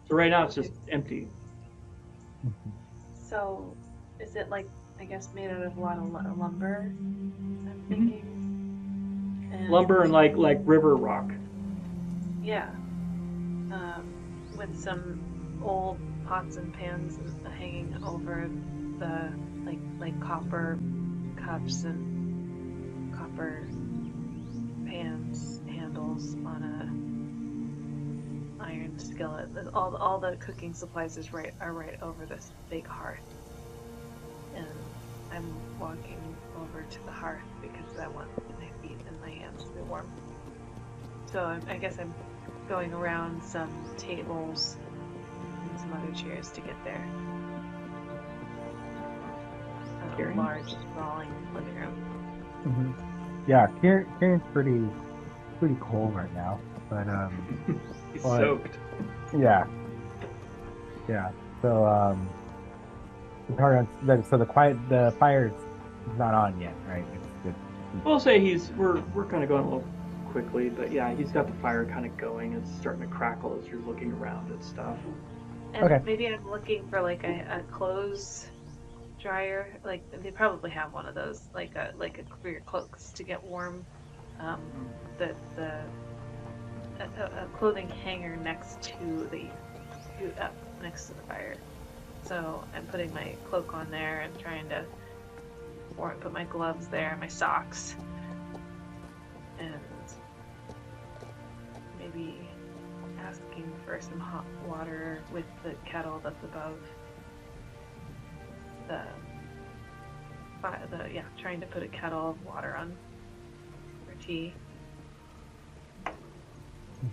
A: So right now it's just empty.
B: So, is it like, I guess, made out of a lot of lumber? I'm thinking. And,
A: Lumber and like river rock.
B: yeah, with some old pots and pans hanging over the like copper cups and copper pans handles on a iron skillet. All the cooking supplies are right over this big hearth, and I'm walking over to the hearth because I want my feet and my hands to be warm. So I guess I'm going around some tables and some other chairs to get there. A large, sprawling living room.
C: Yeah, Kieran's pretty cold right now, but
A: He's soaked.
C: yeah. So so the fire's not on yet, right?
A: We'll say we're kind of going a little quickly, but yeah, he's got the fire kind of going. It's starting to crackle as you're looking around at stuff.
B: And
C: Okay.
B: maybe I'm looking for like a clothes dryer. Like they probably have one of those, like a for your cloaks to get warm. A clothing hanger next to the fire. So I'm putting my cloak on there and trying to put my gloves there, my socks, and maybe asking for some hot water with the kettle that's above trying to put a kettle of water on for tea.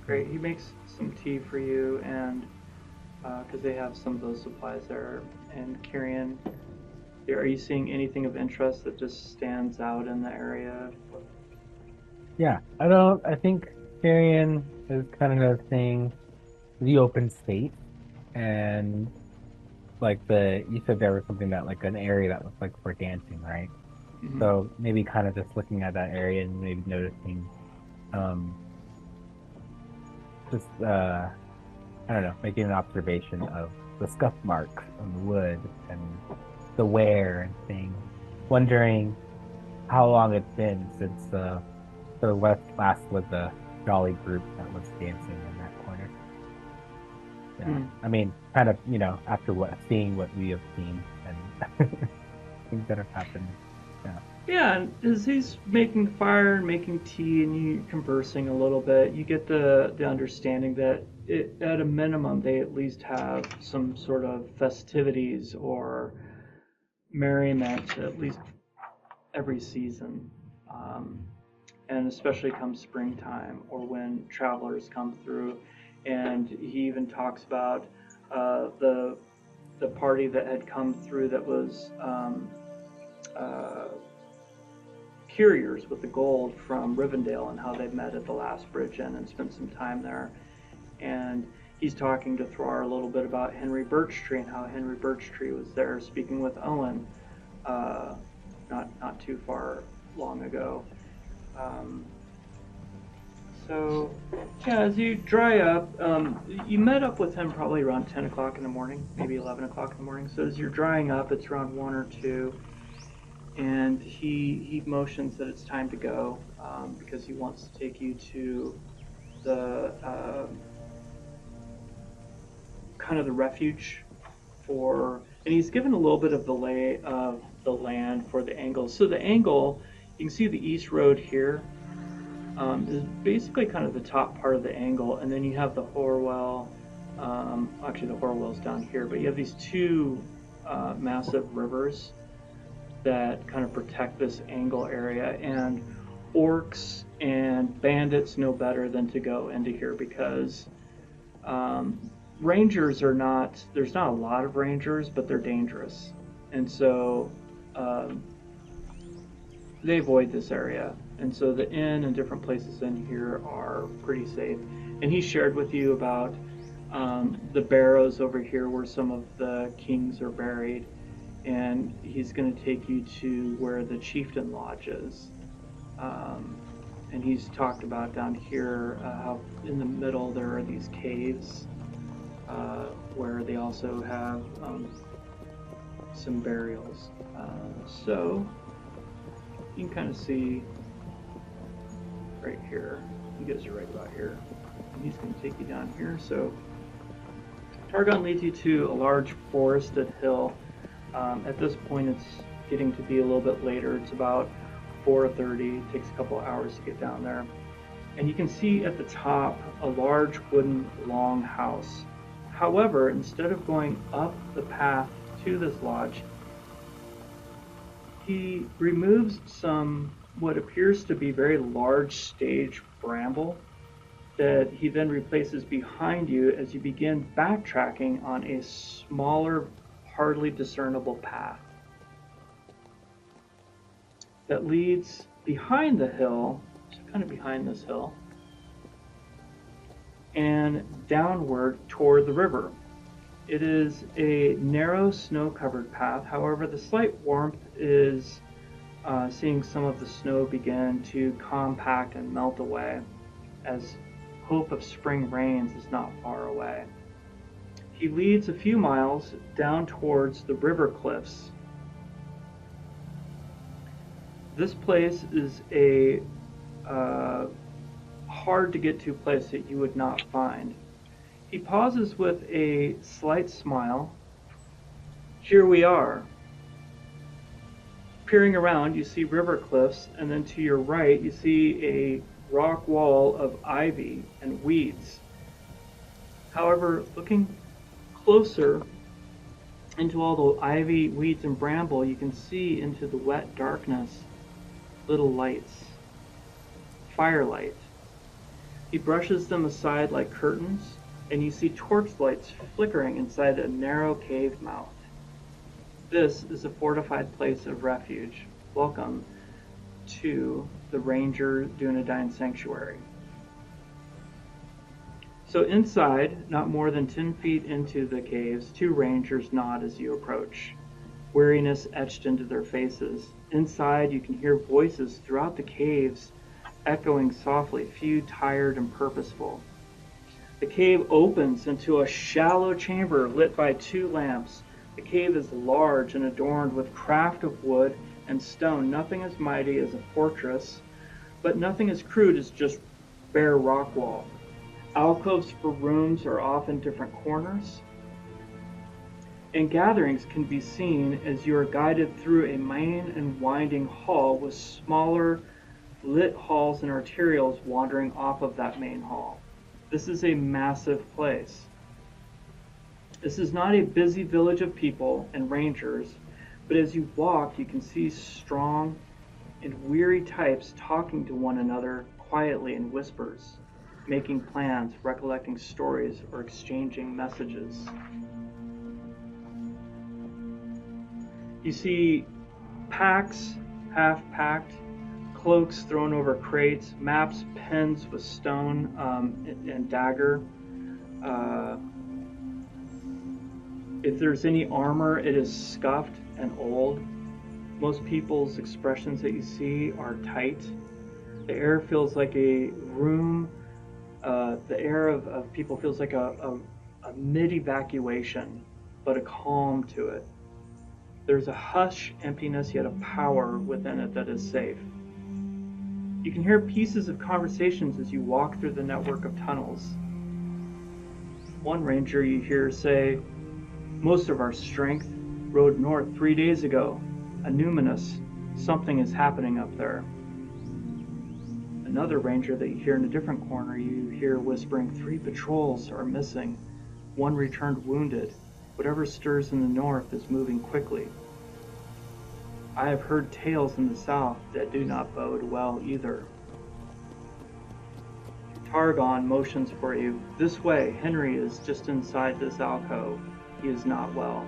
A: Great. He makes some tea for you, and because they have some of those supplies there. And Kieran, are you seeing anything of interest that just stands out in the area?
C: Yeah, I think Kieran is kind of noticing the open space, and like you said there was something that like an area that was like for dancing, right?
A: Mm-hmm.
C: So maybe kind of just looking at that area and maybe noticing, I don't know, making an observation of the scuff marks on the wood and the wear and things, wondering how long it's been since the last was the jolly group that was dancing in that corner. Yeah, I mean, kind of, after seeing what we have seen and things that have happened. Yeah.
A: Yeah, and as he's making fire and making tea and you conversing a little bit, you get the understanding that at a minimum they at least have some sort of festivities or merriment at least every season, and especially come springtime or when travelers come through. And he even talks about the party that had come through that was couriers with the gold from Rivendell, and how they met at the last bridge inn and spent some time there. And he's talking to Thrar a little bit about Henry Birchtree and how Henry Birchtree was there speaking with Owen not too far long ago. So yeah, as you dry up, you met up with him probably around 10 o'clock in the morning, maybe 11 o'clock in the morning. So as you're drying up, it's around 1 or 2. And he motions that it's time to go, because he wants to take you to the kind of the refuge and he's given a little bit of the lay of the land for the angle. So the angle, you can see the east road here, is basically kind of the top part of the angle, and then you have the Hoarwell. Actually, the Hoarwell's down here, but you have these two massive rivers that kind of protect this angle area, and orcs and bandits know better than to go into here because rangers there's not a lot of rangers, but they're dangerous. And so they avoid this area. And so the inn and different places in here are pretty safe. And he shared with you about the barrows over here where some of the kings are buried. And he's going to take you to where the chieftain lodge is. And he's talked about down here how in the middle there are these caves where they also have some burials. So you can kind of see right here. You guys are right about here. And he's going to take you down here. So Targon leads you to a large forested hill. At this point, it's getting to be a little bit later. It's about 4:30. It takes a couple hours to get down there. And you can see at the top a large wooden longhouse. However, instead of going up the path to this lodge, he removes some what appears to be very large stage bramble that he then replaces behind you as you begin backtracking on a smaller, hardly discernible path that leads behind the hill, so kind of behind this hill, and downward toward the river. It is a narrow, snow-covered path. However, the slight warmth is seeing some of the snow begin to compact and melt away, as hope of spring rains is not far away. He leads a few miles down towards the river cliffs. This place is a hard to get to place that you would not find. He pauses with a slight smile. Here we are. Peering around, you see river cliffs, and then to your right, you see a rock wall of ivy and weeds. However, looking closer into all the ivy, weeds, and bramble, you can see into the wet darkness little lights, firelight. He brushes them aside like curtains, and you see torch lights flickering inside a narrow cave mouth. This is a fortified place of refuge. Welcome to the Ranger Dunedain Sanctuary. So inside, not more than 10 feet into the caves, two rangers nod as you approach, weariness etched into their faces. Inside, you can hear voices throughout the caves, echoing softly, few, tired, and purposeful. The cave opens into a shallow chamber lit by two lamps. The cave is large and adorned with craft of wood and stone, nothing as mighty as a fortress, but nothing as crude as just bare rock wall. Alcoves for rooms are off in different corners, and gatherings can be seen as you are guided through a main and winding hall with smaller lit halls and arterials wandering off of that main hall. This is a massive place. This is not a busy village of people and rangers, but as you walk, you can see strong and weary types talking to one another quietly in whispers, making plans, recollecting stories, or exchanging messages. You see packs, half-packed, cloaks thrown over crates, maps, pens with stone and dagger. If there's any armor, it is scuffed and old. Most people's expressions that you see are tight. The air feels like a room. The air of people feels like a mid-evacuation, but a calm to it. There's a hush, emptiness, yet a power within it that is safe. You can hear pieces of conversations as you walk through the network of tunnels. One ranger you hear say, "Most of our strength rode north 3 days ago. A numinous, something is happening up there." Another ranger that you hear in a different corner, you hear whispering, "3 patrols are missing. One returned wounded. Whatever stirs in the north is moving quickly." I have heard tales in the south that do not bode well either. Targon motions for you. "This way, Henry is just inside this alcove. He is not well."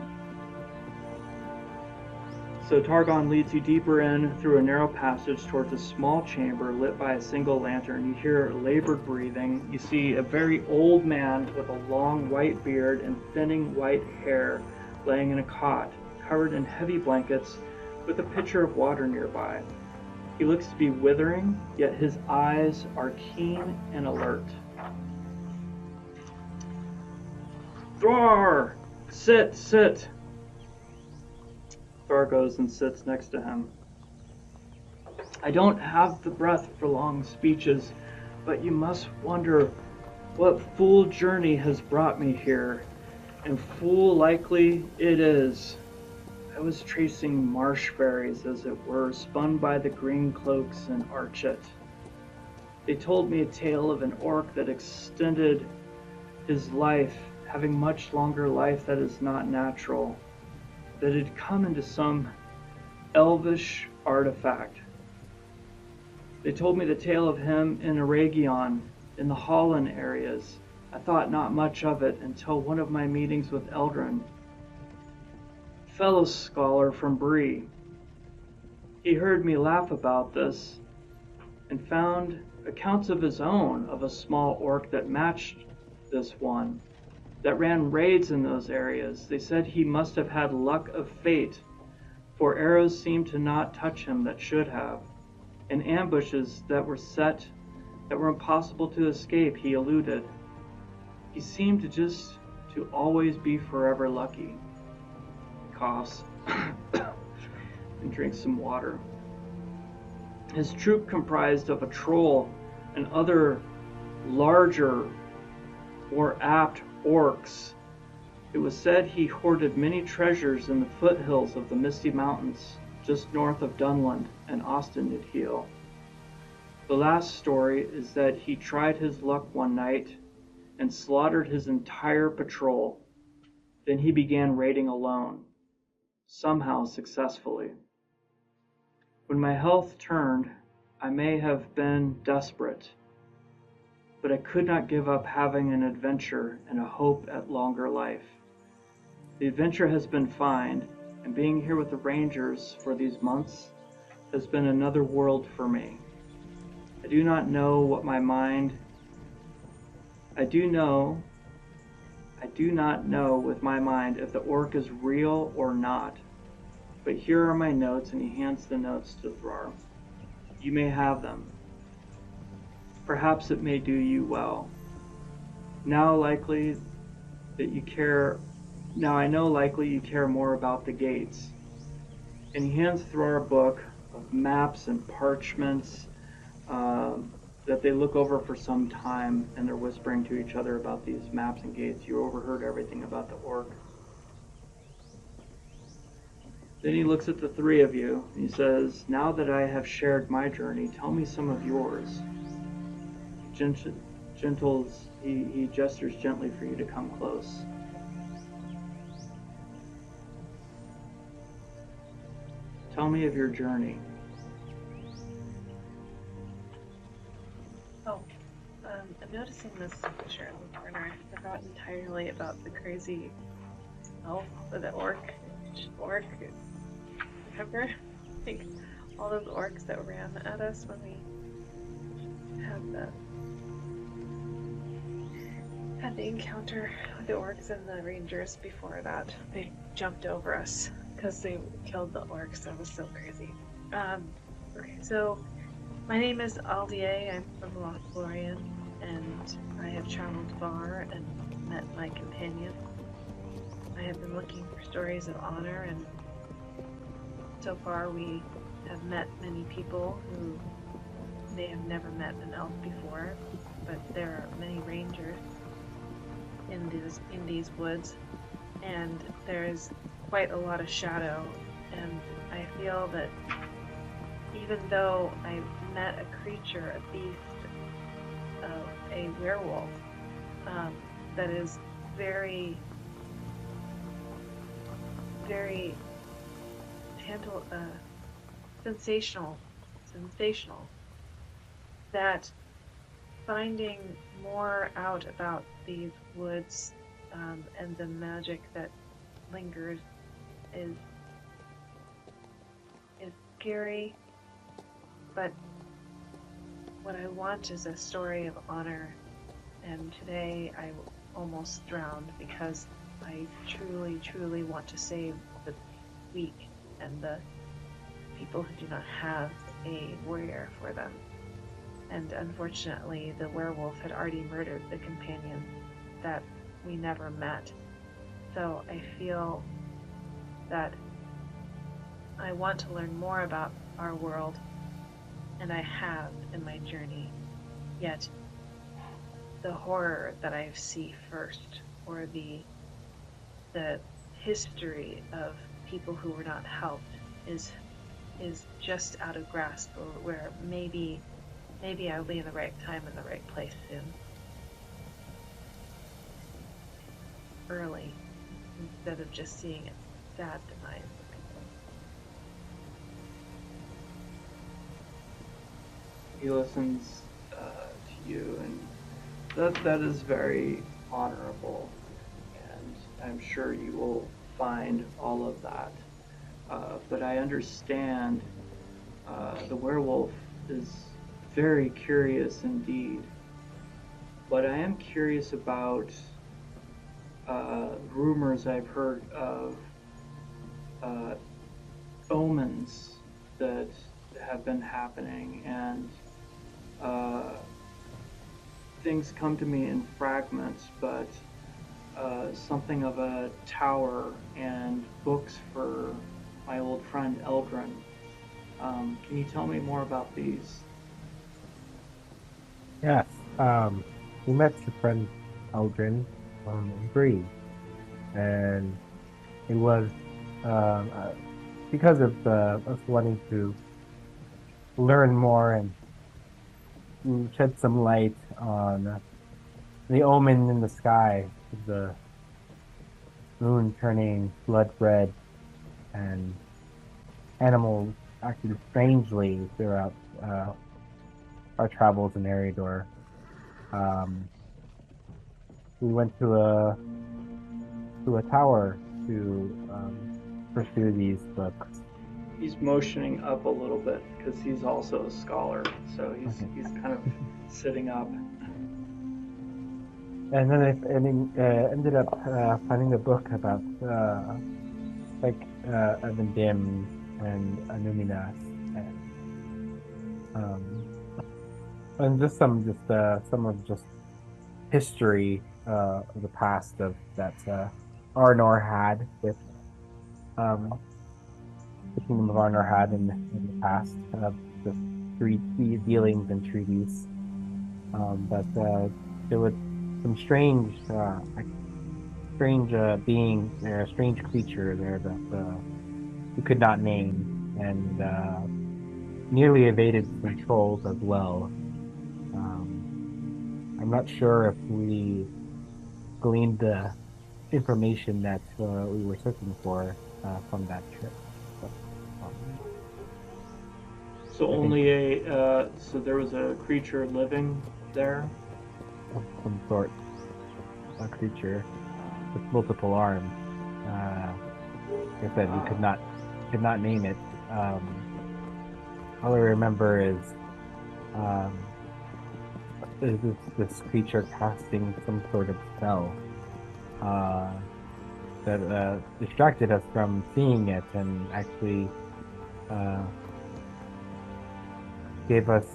A: So Targon leads you deeper in through a narrow passage towards a small chamber lit by a single lantern. You hear labored breathing. You see a very old man with a long white beard and thinning white hair laying in a cot, covered in heavy blankets with a pitcher of water nearby. He looks to be withering, yet his eyes are keen and alert. Thrar! Sit, sit! Thrar goes and sits next to him. I don't have the breath for long speeches, but you must wonder what fool journey has brought me here, and fool likely it is. I was tracing marsh fairies, as it were, spun by the green cloaks in Archet. They told me a tale of an orc that extended his life, having much longer life that is not natural, that had come into some elvish artifact. They told me the tale of him in Eragion, in the Holland areas. I thought not much of it until one of my meetings with Eldrin, fellow scholar from Bree. He heard me laugh about this and found accounts of his own of a small orc that matched this one, that ran raids in those areas. They said he must have had luck of fate, for arrows seemed to not touch him that should have, and ambushes that were set that were impossible to escape he eluded. He seemed to always be forever lucky. Coughs and drinks some water. His troop comprised of a troll and other larger, more apt orcs. It was said he hoarded many treasures in the foothills of the Misty Mountains, just north of Dunland and Ostenidhiel. The last story is that he tried his luck one night and slaughtered his entire patrol. Then he began raiding alone, somehow successfully. When my health turned, I may have been desperate, but I could not give up having an adventure and a hope at longer life. The adventure has been fine, and being here with the Rangers for these months has been another world for me. I do not know with my mind if the orc is real or not, but here are my notes, and he hands the notes to Thrar. You may have them. Perhaps it may do you well. Now I know likely you care more about the gates. And he hands Thrar a book of maps and parchments that they look over for some time, and they're whispering to each other about these maps and gates. You overheard everything about the orc. Then he looks at the three of you, and he says, now that I have shared my journey, tell me some of yours. He gestures gently for you to come close. Tell me of your journey.
B: I'm noticing this picture in the corner. I forgot entirely about the crazy elf or the orc. Remember? I think all those orcs that ran at us when we had the encounter with the orcs and the rangers before that. They jumped over us because they killed the orcs. That was so crazy. Okay, so my name is Aldier. I'm from Lothlorien, and I have traveled far and met my companion. I have been looking for stories of honor, and so far we have met many people who may have never met an elf before, but there are many rangers in these woods, and there's quite a lot of shadow, and I feel that even though I met a creature, a beast, a werewolf, that is very, very sensational, that finding more out about these woods and the magic that lingers is scary, but what I want is a story of honor. And today I almost drowned because I truly, truly want to save the weak and the people who do not have a warrior for them. And unfortunately, the werewolf had already murdered the companion that we never met. So I feel that I want to learn more about our world, and I have in my journey. Yet the horror that I see first, or the history of people who were not helped, is just out of grasp, or where maybe I'll be in the right time in the right place soon. Early, instead of just seeing its sad demise.
A: He listens to you, and that is very honorable, and I'm sure you will find all of that. But I understand the werewolf is very curious indeed. But I am curious about rumors I've heard of omens that have been happening, and things come to me in fragments, but something of a tower and books for my old friend Eldrin. Can you tell me more about these?
C: Yes. We met your friend Eldrin in Bree, and it was because of us wanting to learn more and shed some light on the omen in the sky, the moon turning blood red, and animals acting strangely throughout our travels in Eriador. We went to a tower to pursue these books.
A: He's motioning up a little bit because he's also a scholar, so he's kind of sitting up.
C: And then ended up finding a book about Evan Dim and Anuminas, and just some of just history of the past of that Arnor had with the kingdom of Arnor had in the past, just three dealings and treaties. But there was some strange being there, a strange creature there that we could not name, and nearly evaded controls as well. I'm not sure if we gleaned the information that we were searching for from that trip. But,
A: So so there was a creature living there?
C: some sort of creature with multiple arms. Like I said, we could not name it. All I remember is this creature casting some sort of spell that distracted us from seeing it, and actually gave us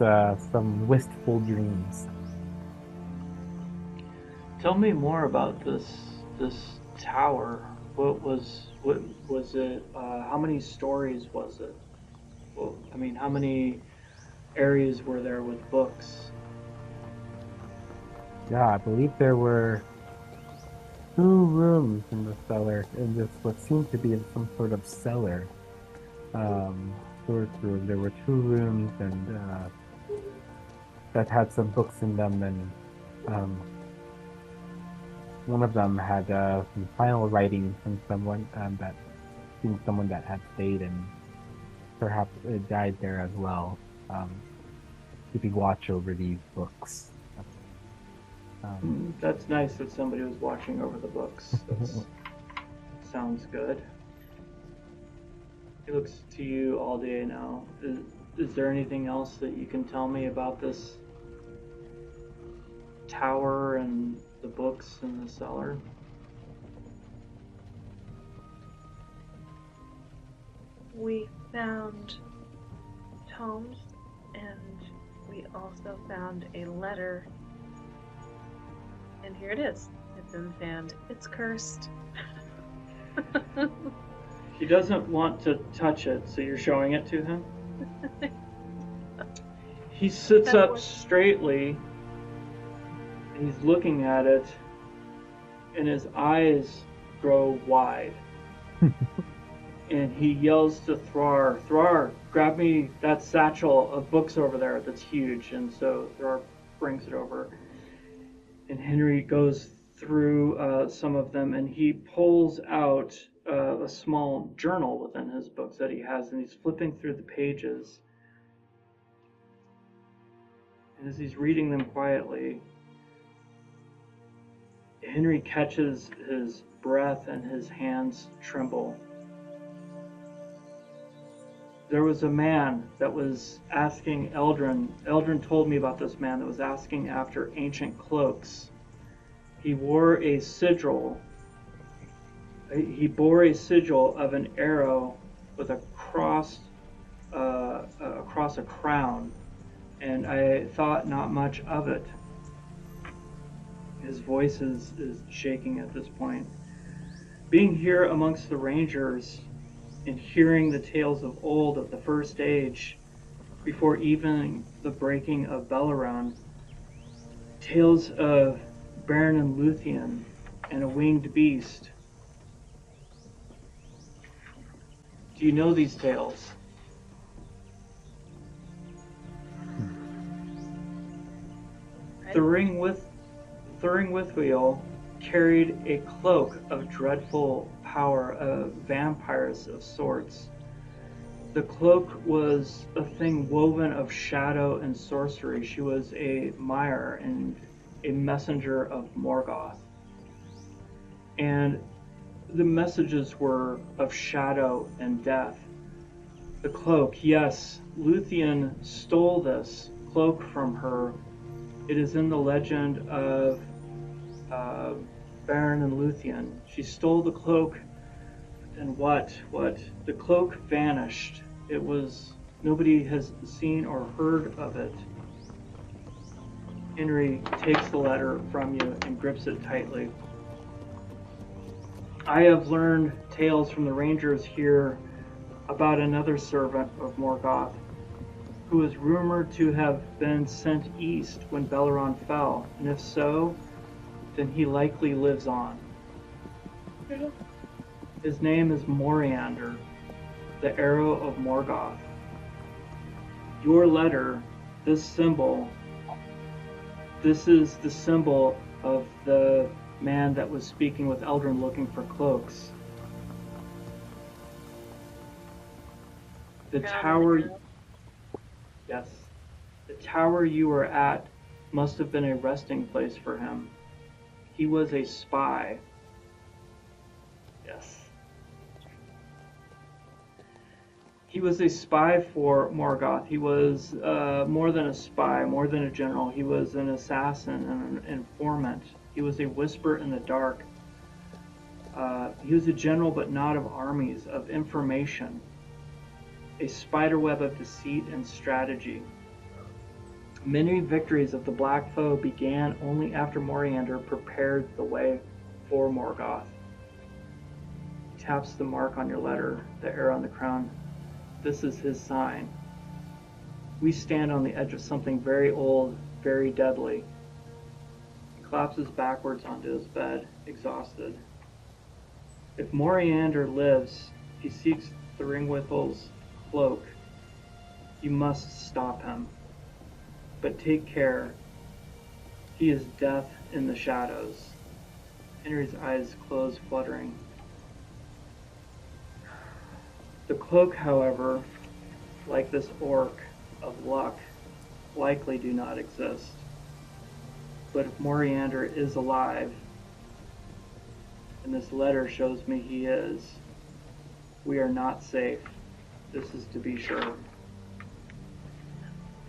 C: some wistful dreams.
A: Tell me more about this tower. What was it? How many stories was it? Well, I mean, how many areas were there with books?
C: Yeah, I believe there were 2 rooms in the cellar, in this what seemed to be some sort of cellar. Storage room. There were 2 rooms, and that had some books in them, and one of them had some final writing from someone someone that had stayed and perhaps died there as well, keeping watch over these books.
A: That's nice that somebody was watching over the books. Sounds good. He looks to you all day now. Is there anything else that you can tell me about this tower and the books in the cellar?
B: We found tomes, and we also found a letter. And here it is. It's in the sand. It's cursed.
A: He doesn't want to touch it, so you're showing it to him? He sits up straightly, and he's looking at it, and his eyes grow wide. And he yells to Thrar, "Thrar, grab me that satchel of books over there that's huge." And so Thrar brings it over. And Henry goes through some of them, and he pulls out a small journal within his books that he has, and he's flipping through the pages. And as he's reading them quietly, Henry catches his breath and his hands tremble. There was a man that was asking Eldrin. Eldrin told me about this man that was asking after ancient cloaks. He wore a sigil. He bore a sigil of an arrow with a cross across a crown, and I thought not much of it. His voice is shaking at this point. Being here amongst the Rangers and hearing the tales of old of the First Age, before even the breaking of Belleron, tales of Baron and Luthien and a winged beast. Do you know these tales? Thuringwithwheel carried a cloak of dreadful power, of vampires of sorts. The cloak was a thing woven of shadow and sorcery. She was a Mire and a messenger of Morgoth. And the messages were of shadow and death. The cloak, yes, Luthien stole this cloak from her. It is in the legend of Baron and Luthien. She stole the cloak, and what? The cloak vanished. It was, nobody has seen or heard of it. Henry takes the letter from you and grips it tightly. I have learned tales from the Rangers here about another servant of Morgoth, who is rumored to have been sent east when Belleron fell, and if so, then he likely lives on. His name is Moriander, the Arrow of Morgoth. Your letter, this symbol, this is the symbol of the man that was speaking with Eldrin looking for cloaks. The tower, yes, the tower you were at must have been a resting place for him. He was a spy. Yes. He was a spy for Morgoth. He was more than a spy, more than a general. He was an assassin and an informant. He was a whisper in the dark. He was a general, but not of armies, of information. A spiderweb of deceit and strategy. Many victories of the Black Foe began only after Moriander prepared the way for Morgoth. He taps the mark on your letter, the arrow on the crown. This is his sign. We stand on the edge of something very old, very deadly. He collapses backwards onto his bed, exhausted. If Moriander lives, he seeks Thuringwithel's cloak. You must stop him. But take care. He is death in the shadows. Henry's eyes close, fluttering. The cloak, however, like this orc of luck, likely do not exist. But if Moriander is alive, and this letter shows me he is, we are not safe. This is to be sure.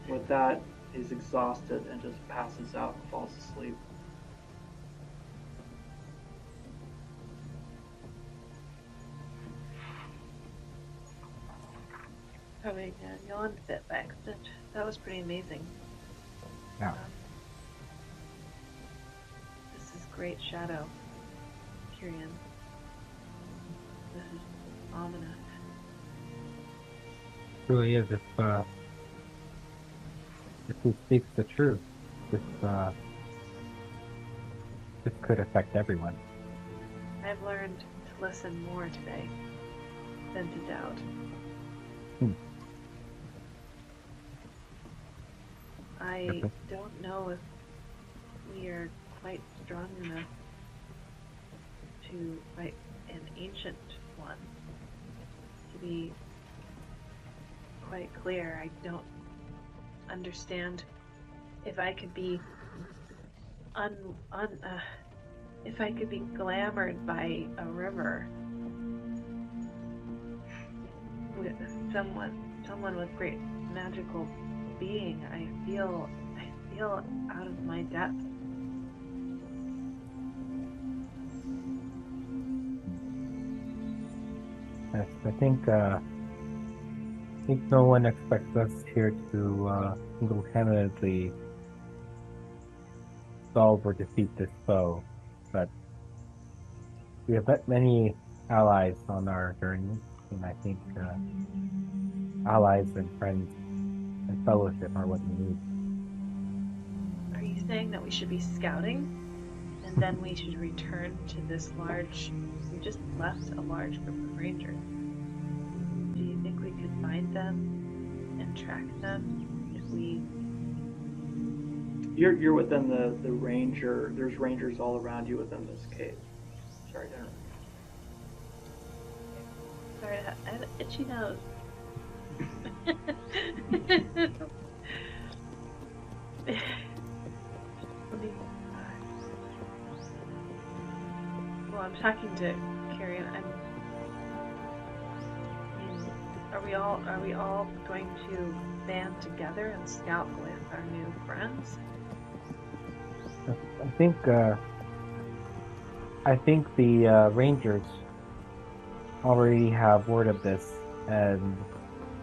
A: With that, he's exhausted and just passes out and falls asleep.
B: Probably yawned a bit by accident. That was pretty amazing.
C: Yeah.
B: This is great shadow, Kyrian. This is ominous.
C: Truly is if he speaks the truth, this could affect everyone.
B: I've learned to listen more today than to doubt. I don't know if we are quite strong enough to fight an ancient one. To be quite clear, I don't understand if I could be if I could be glamored by a river with someone with great magical being. I feel out of my depth.
C: Yes, I think no one expects us here to single-handedly solve or defeat this foe, but we have met many allies on our journey, and I think allies and friends and fellowship are what we need.
B: Are you saying that we should be scouting, and then we should return to this large... We just left a large group of rangers. Do you think we could find them and track them if we...
A: You're within the ranger. There's rangers all around you within this cave. Sorry, to interrupt.
B: Sorry, I have an itchy nose. Well, I'm talking to Kyrian. Are we all going to band together and scout with our new friends?
C: I think the Rangers already have word of this, and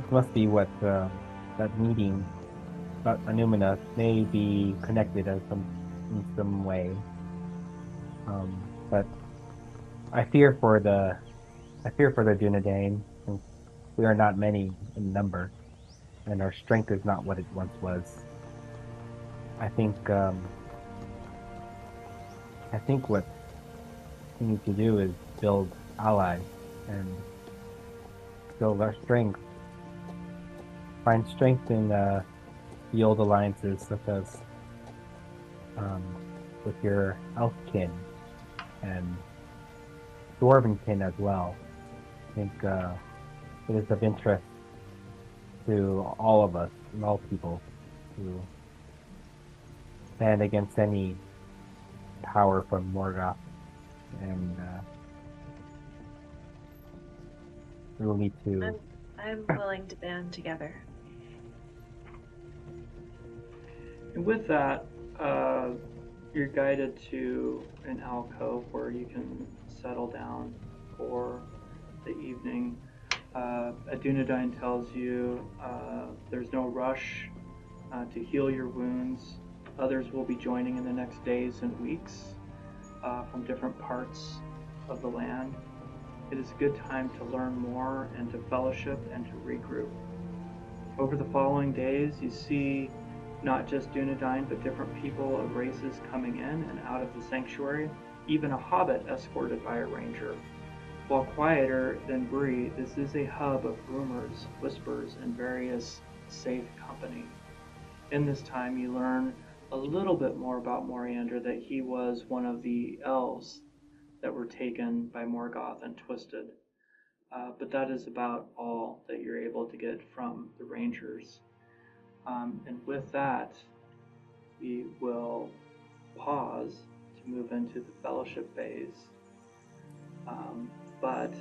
C: it must be what that meeting about Anumina may be connected in some way. But I fear for the Dunedain, since we are not many in number, and our strength is not what it once was. I think what we need to do is build allies and build our strength. Find strength in the old alliances, such as with your elfkin and dwarvenkin as well. I think it is of interest to all of us and all people to stand against any power from Morgoth, and we will need to...
B: I'm willing to band together.
A: And with that, you're guided to an alcove where you can settle down for the evening. Dunedain tells you there's no rush to heal your wounds. Others will be joining in the next days and weeks from different parts of the land. It is a good time to learn more and to fellowship and to regroup. Over the following days, you see not just Dunedain, but different people of races coming in and out of the sanctuary, even a hobbit escorted by a ranger. While quieter than Bree, this is a hub of rumors, whispers, and various safe company. In this time, you learn a little bit more about Moriander, that he was one of the elves that were taken by Morgoth and twisted. But that is about all that you're able to get from the Rangers. And with that, we will pause to move into the fellowship phase. But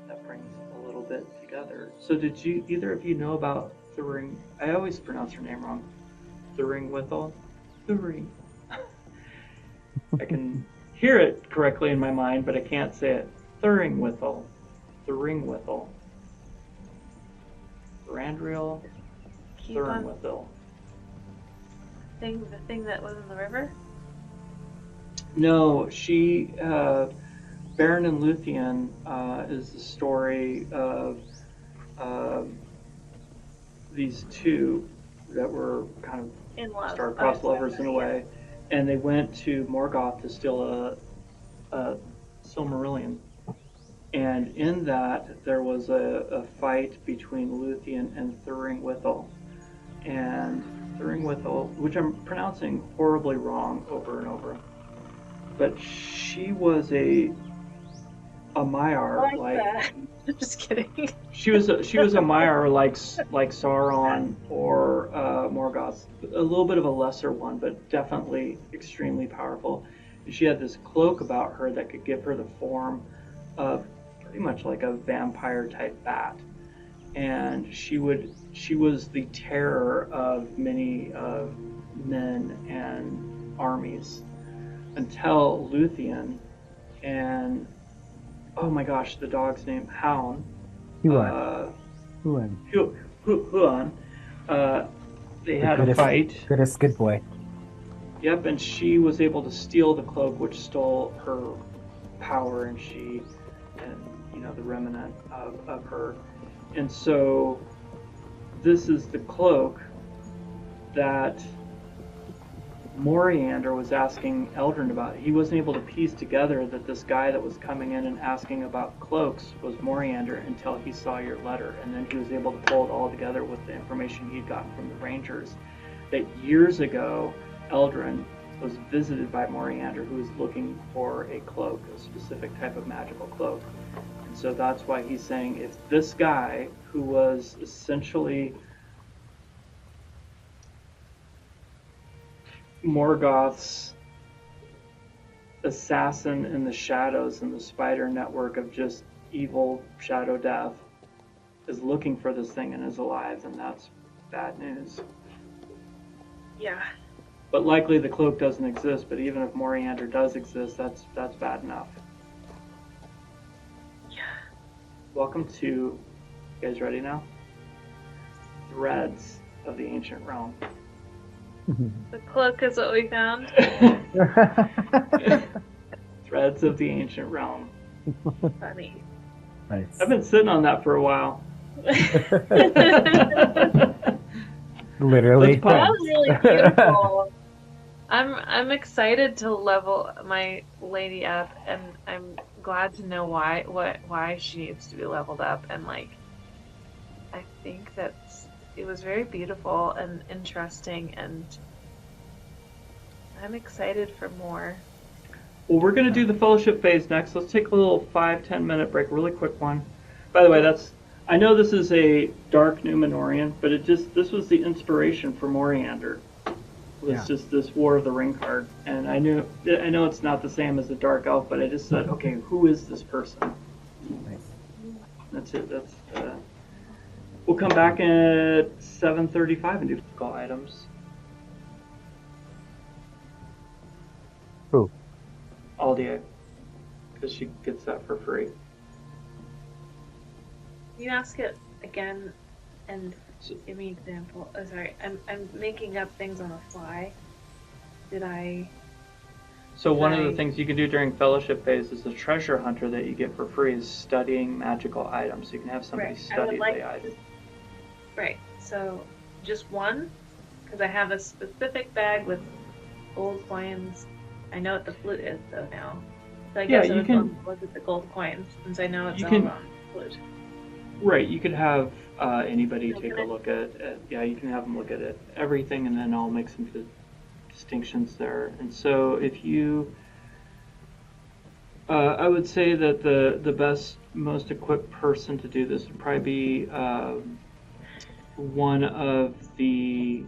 A: that brings a little bit together. So did either of you know about Thuring? I always pronounce her name wrong. Thuringwithal? Thuring. I can hear it correctly in my mind, but I can't say it. Thuringwithal. Thuringwithal. Thranduil.
B: Keep on
A: Thuringwithal.
B: the thing that was in the river?
A: No, she, Baron and Luthien is the story of these two that were kind of
B: In love.
A: star-crossed lovers in a way, and they went to Morgoth to steal a Silmarillion. And in that, there was a fight between Luthien and Thuringwithal. And Thuringwithal, which I'm pronouncing horribly wrong over and over, but she was a Maiar, like
B: that. Just kidding.
A: she was a Maiar like Sauron or Morgoth, a little bit of a lesser one, but definitely extremely powerful. And she had this cloak about her that could give her the form of pretty much like a vampire type bat, and she was the terror of many men and armies until Luthien and, oh my gosh, the dog's name, Huan.
C: Huan.
A: They had a fight.
C: Good boy.
A: Yep, and she was able to steal the cloak, which stole her power, and the remnant of her. And so this is the cloak that Moriander was asking Eldrin about. He wasn't able to piece together that this guy that was coming in and asking about cloaks was Moriander until he saw your letter, and then he was able to pull it all together with the information he'd gotten from the Rangers. That years ago, Eldrin was visited by Moriander, who was looking for a cloak, a specific type of magical cloak. And so that's why he's saying, if this guy, who was essentially Morgoth's assassin in the shadows and the spider network of just evil shadow death, is looking for this thing and is alive, then that's bad news.
B: Yeah.
A: But likely the cloak doesn't exist, but even if Moriander does exist, that's bad enough.
B: Yeah.
A: Welcome to, you guys ready now? Threads of the Ancient Realm.
B: The cloak is what we found.
A: Threads of the Ancient Realm.
B: Funny.
C: Nice.
A: I've been sitting on that for a while.
C: Literally.
B: That was really beautiful. I'm excited to level my lady up, and I'm glad to know why she needs to be leveled up. And like, I think it was very beautiful and interesting, and I'm excited for more.
A: Well, we're going to do the fellowship phase next. Let's take a little 5-10 minute break, really quick one. By the way, I know this is a dark Numenorian, but this was the inspiration for Moriander. It's just this War of the Ring card, and I know it's not the same as a dark elf, but I just said, okay, who is this person?
C: Nice.
A: That's it. We'll come back at 7:35 and do physical items.
C: Who?
A: Aldia, because she gets that for free.
B: You ask it again, and give me an example. Oh, sorry, I'm making up things on the fly.
A: So one of the things you can do during fellowship phase is the treasure hunter that you get for free is studying magical items. So you can have somebody study the item.
B: Right. So just one, because I have a specific bag with gold coins. I know what the flute is though now. So I guess I would look at the gold coins since I know it's all on the flute.
A: Right. You could have anybody take a look at it. Yeah, you can have them look at it, everything, and then I'll make some distinctions there. And so if you, I would say that the best, most equipped person to do this would probably be one of the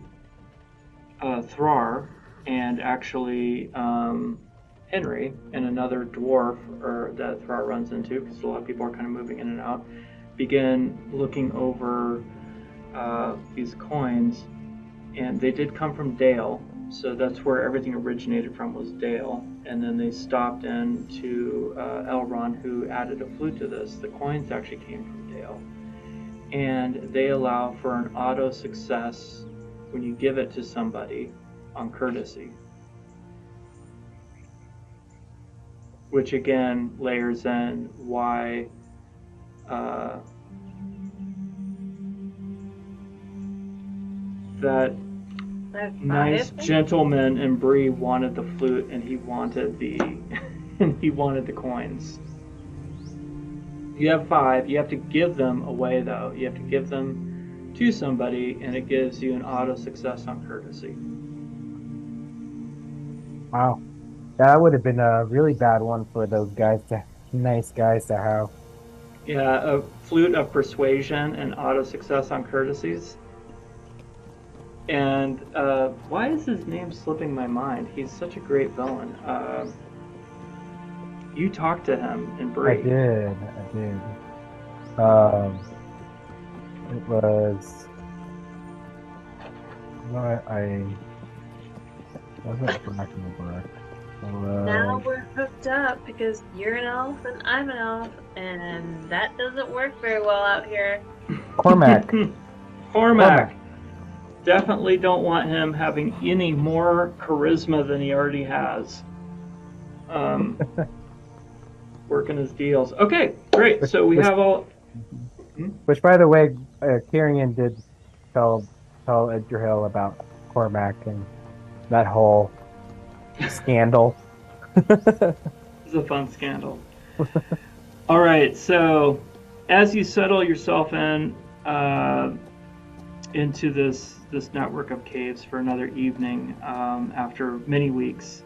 A: Thrar, and actually Henry and another dwarf or that Thrar runs into, because a lot of people are kind of moving in and out, begin looking over these coins, and they did come from Dale, so that's where everything originated from, was Dale, and then they stopped in to Elrond, who added a flute to this. The coins actually came from Dale, and they allow for an auto success when you give it to somebody on courtesy, which again layers in why that nice gentleman in Bree wanted the flute, and he wanted the and he wanted the coins. You have 5. You have to give them away, though. You have to give them to somebody, and it gives you an auto success on courtesy.
C: Wow. That would have been a really bad one for those guys nice guys to have.
A: Yeah, a flute of persuasion and auto success on courtesies. And why is his name slipping my mind? He's such a great villain. You talked to him in Bree.
C: I did. It was. No, I wasn't back in the book.
B: Now we're hooked up because you're an elf and I'm an elf, and that doesn't work very well out here.
C: Cormac.
A: Cormac. Definitely don't want him having any more charisma than he already has. Working his deals. Okay, great. So we have all.
C: Which, by the way, Kyrian did tell Edgerhill about Cormac and that whole scandal.
A: It's a fun scandal. All right, so as you settle yourself in into this network of caves for another evening, after many weeks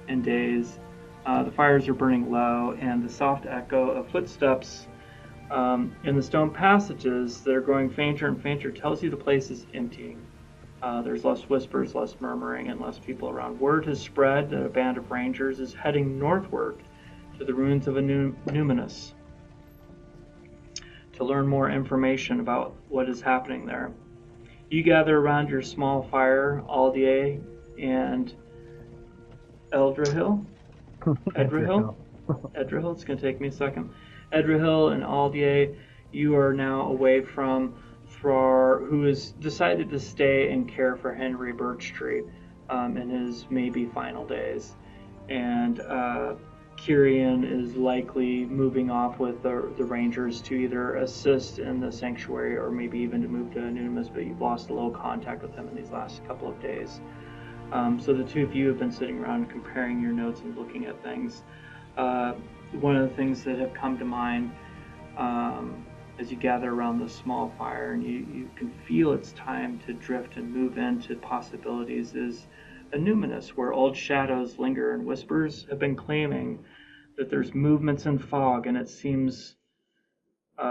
A: and days, the fires are burning low, and the soft echo of footsteps in the stone passages that are growing fainter and fainter tells you the place is emptying. There's less whispers, less murmuring, and less people around. Word has spread that a band of rangers is heading northward to the ruins of Numinous to learn more information about what is happening there. You gather around your small fire, Aldier and Edrehill. Edrehill, it's going to take me a second. Edrehill and Aldier, you are now away from Thrar, who has decided to stay and care for Henry Birchtree in his maybe final days. And Kyrian is likely moving off with the Rangers to either assist in the sanctuary or maybe even to move to Numinous, but you've lost a little contact with him in these last couple of days. So the two of you have been sitting around comparing your notes and looking at things. One of the things that have come to mind as you gather around the small fire and you can feel it's time to drift and move into possibilities is a Numinous, where old shadows linger, and whispers have been claiming that there's movements in fog, and it seems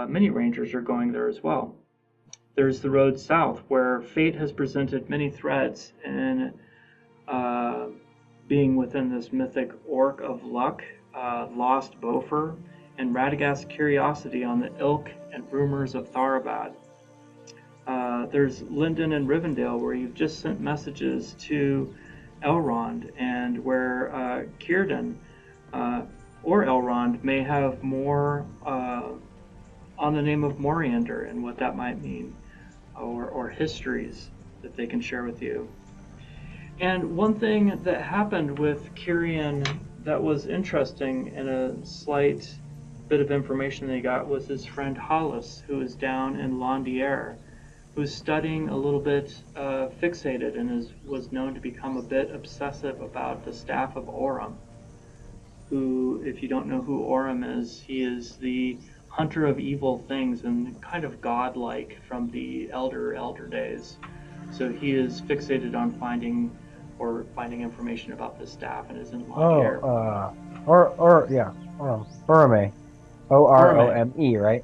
A: many rangers are going there as well. There's the road south, where fate has presented many threads in being within this mythic orc of luck, lost Beaufort, and Radagast's curiosity on the ilk and rumors of Tharabad. There's Linden and Rivendell, where you've just sent messages to Elrond, and where Círdan or Elrond may have more on the name of Moriander and what that might mean, or histories that they can share with you. And one thing that happened with Kyrian that was interesting, and a slight bit of information they got, was his friend Hollis, who is down in Landier, who's studying a little bit fixated and was known to become a bit obsessive about the staff of Orem, who, if you don't know who Orem is, he is the hunter of evil things and kind of godlike from the elder days. So he is fixated on finding information about the staff and is in Landier.
C: Orome. O-R-O-M-E, right?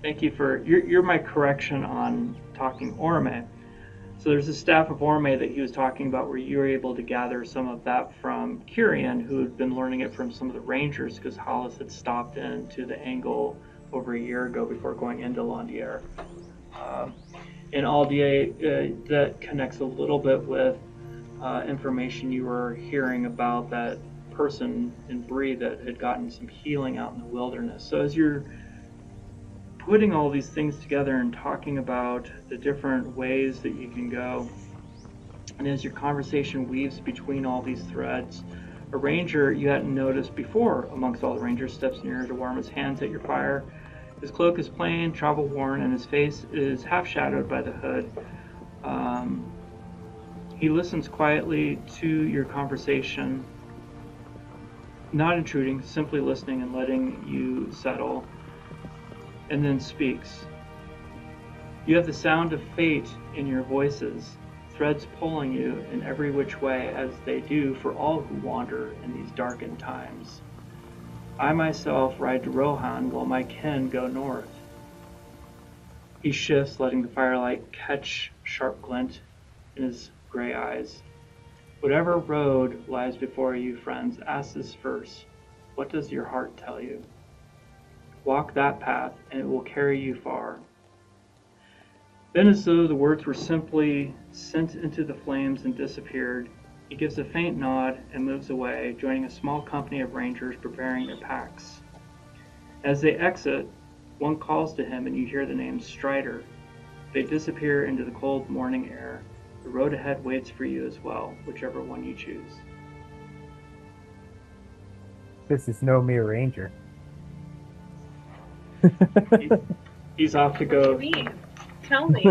A: Thank you for you're my correction on talking Orome. So there's a staff of Orme that he was talking about where you were able to gather some of that from Kyrian, who had been learning it from some of the rangers because Hollis had stopped into the angle over a year ago before going into Landier. In Aldier, that connects a little bit with information you were hearing about that person in Bree that had gotten some healing out in the wilderness. So as you're putting all these things together and talking about the different ways that you can go, and as your conversation weaves between all these threads, a ranger you hadn't noticed before amongst all the rangers steps near to warm his hands at your fire. His cloak is plain, travel-worn, and his face is half-shadowed by the hood. He listens quietly to your conversation, not intruding, simply listening and letting you settle, and then speaks. You have the sound of fate in your voices, threads pulling you in every which way as they do for all who wander in these darkened times. I myself ride to Rohan while my kin go north. He shifts, letting the firelight catch sharp glint in his gray eyes. Whatever road lies before you, friends, ask this first. What does your heart tell you? Walk that path, and it will carry you far. Then, as though the words were simply sent into the flames and disappeared, he gives a faint nod and moves away, joining a small company of rangers preparing their packs. As they exit, one calls to him and you hear the name Strider. They disappear into the cold morning air. The road ahead waits for you as well, whichever one you choose.
C: This is no mere ranger.
A: He's off to go.
B: Me. Tell me.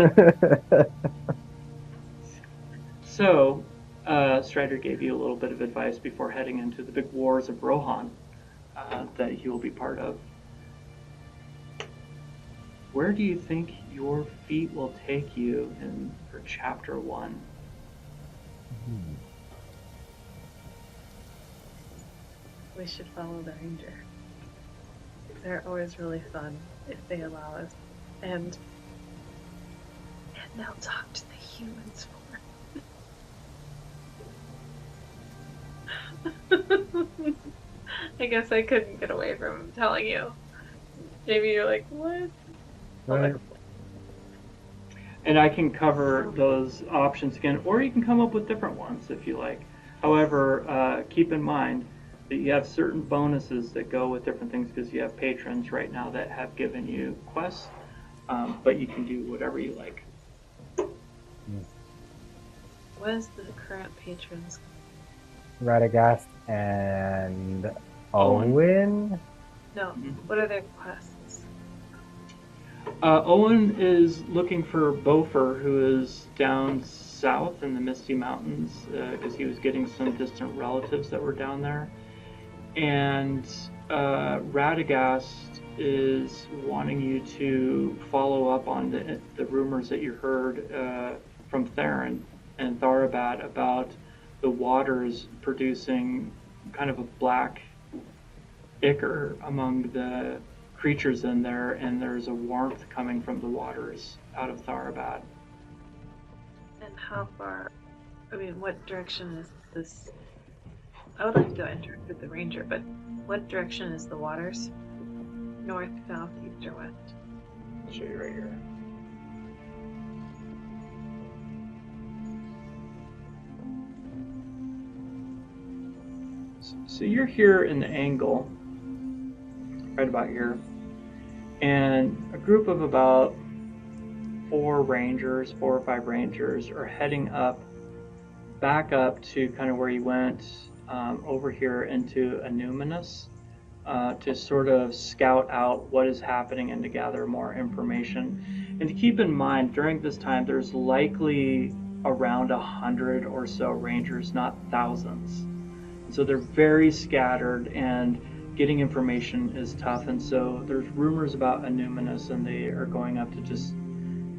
A: So, Strider gave you a little bit of advice before heading into the big wars of Rohan that he will be part of. Where do you think your feet will take you for chapter 1?
B: We should follow the ranger. They're always really fun if they allow us. And they'll talk to the humans more. I guess I couldn't get away from telling you. Maybe you're like, what?
C: Right.
A: And I can cover those options again, or you can come up with different ones if you like. However, keep in mind that you have certain bonuses that go with different things because you have patrons right now that have given you quests, but you can do whatever you like.
B: What is the current patrons?
C: Radagast and Owen.
B: No, what are their quests?
A: Owen is looking for Bofer, who is down south in the Misty Mountains, because he was getting some distant relatives that were down there. And Radagast is wanting you to follow up on the rumors that you heard from Theron and Tharabad about the waters producing kind of a black ichor among the creatures in there, and there's a warmth coming from the waters out of Tharabad.
B: And how far, I mean, what direction is this? I would like to interact with the ranger, but what direction is the waters? North, south, east, or west?
A: I'll show you right here. So you're here in the angle, right about here, and a group of about 4 or 5 rangers are heading back up to kind of where you went over here into Anuminous to sort of scout out what is happening and to gather more information. And to keep in mind, during this time, there's likely around 100 or so rangers, not thousands. So they're very scattered, and getting information is tough. And so there's rumors about Anuminous, and they are going up to just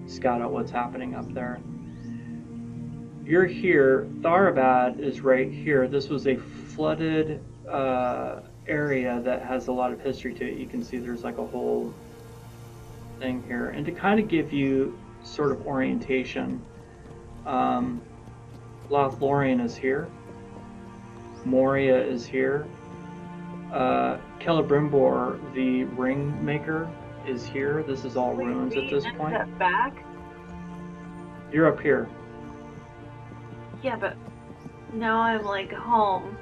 A: scout out what's happening up there. You're here. Tharabad is right here. This was a flooded area that has a lot of history to it. You can see there's like a whole thing here. And to kind of give you sort of orientation, Lothlorien is here. Moria is here. Celebrimbor, the ring maker, is here. This is all ruins at this point.
B: That back?
A: You're up here.
B: Yeah, but now I'm like home.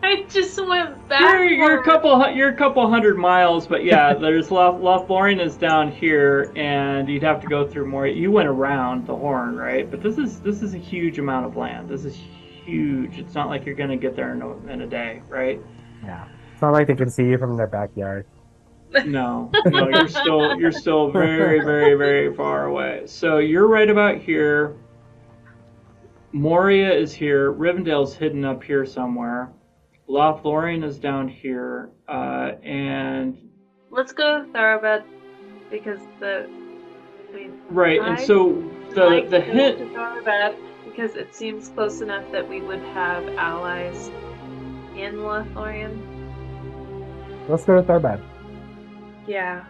B: I just went back.
A: You're a couple hundred miles, but yeah, there's Lothlorien is down here, and you'd have to go through more. You went around the Horn, right? But this is a huge amount of land. This is huge. It's not like you're gonna get there in a day, right?
C: Yeah. It's not like they can see you from their backyard.
A: No, you're still very, very, very far away. So you're right about here. Moria is here. Rivendell's hidden up here somewhere. Lothlorien is down here, and
B: let's go Thoroughbed because
A: right, and so the hint
B: to Thoroughbed because it seems close enough that we would have allies in Lothlorien.
C: Let's go with our bed.
B: Yeah.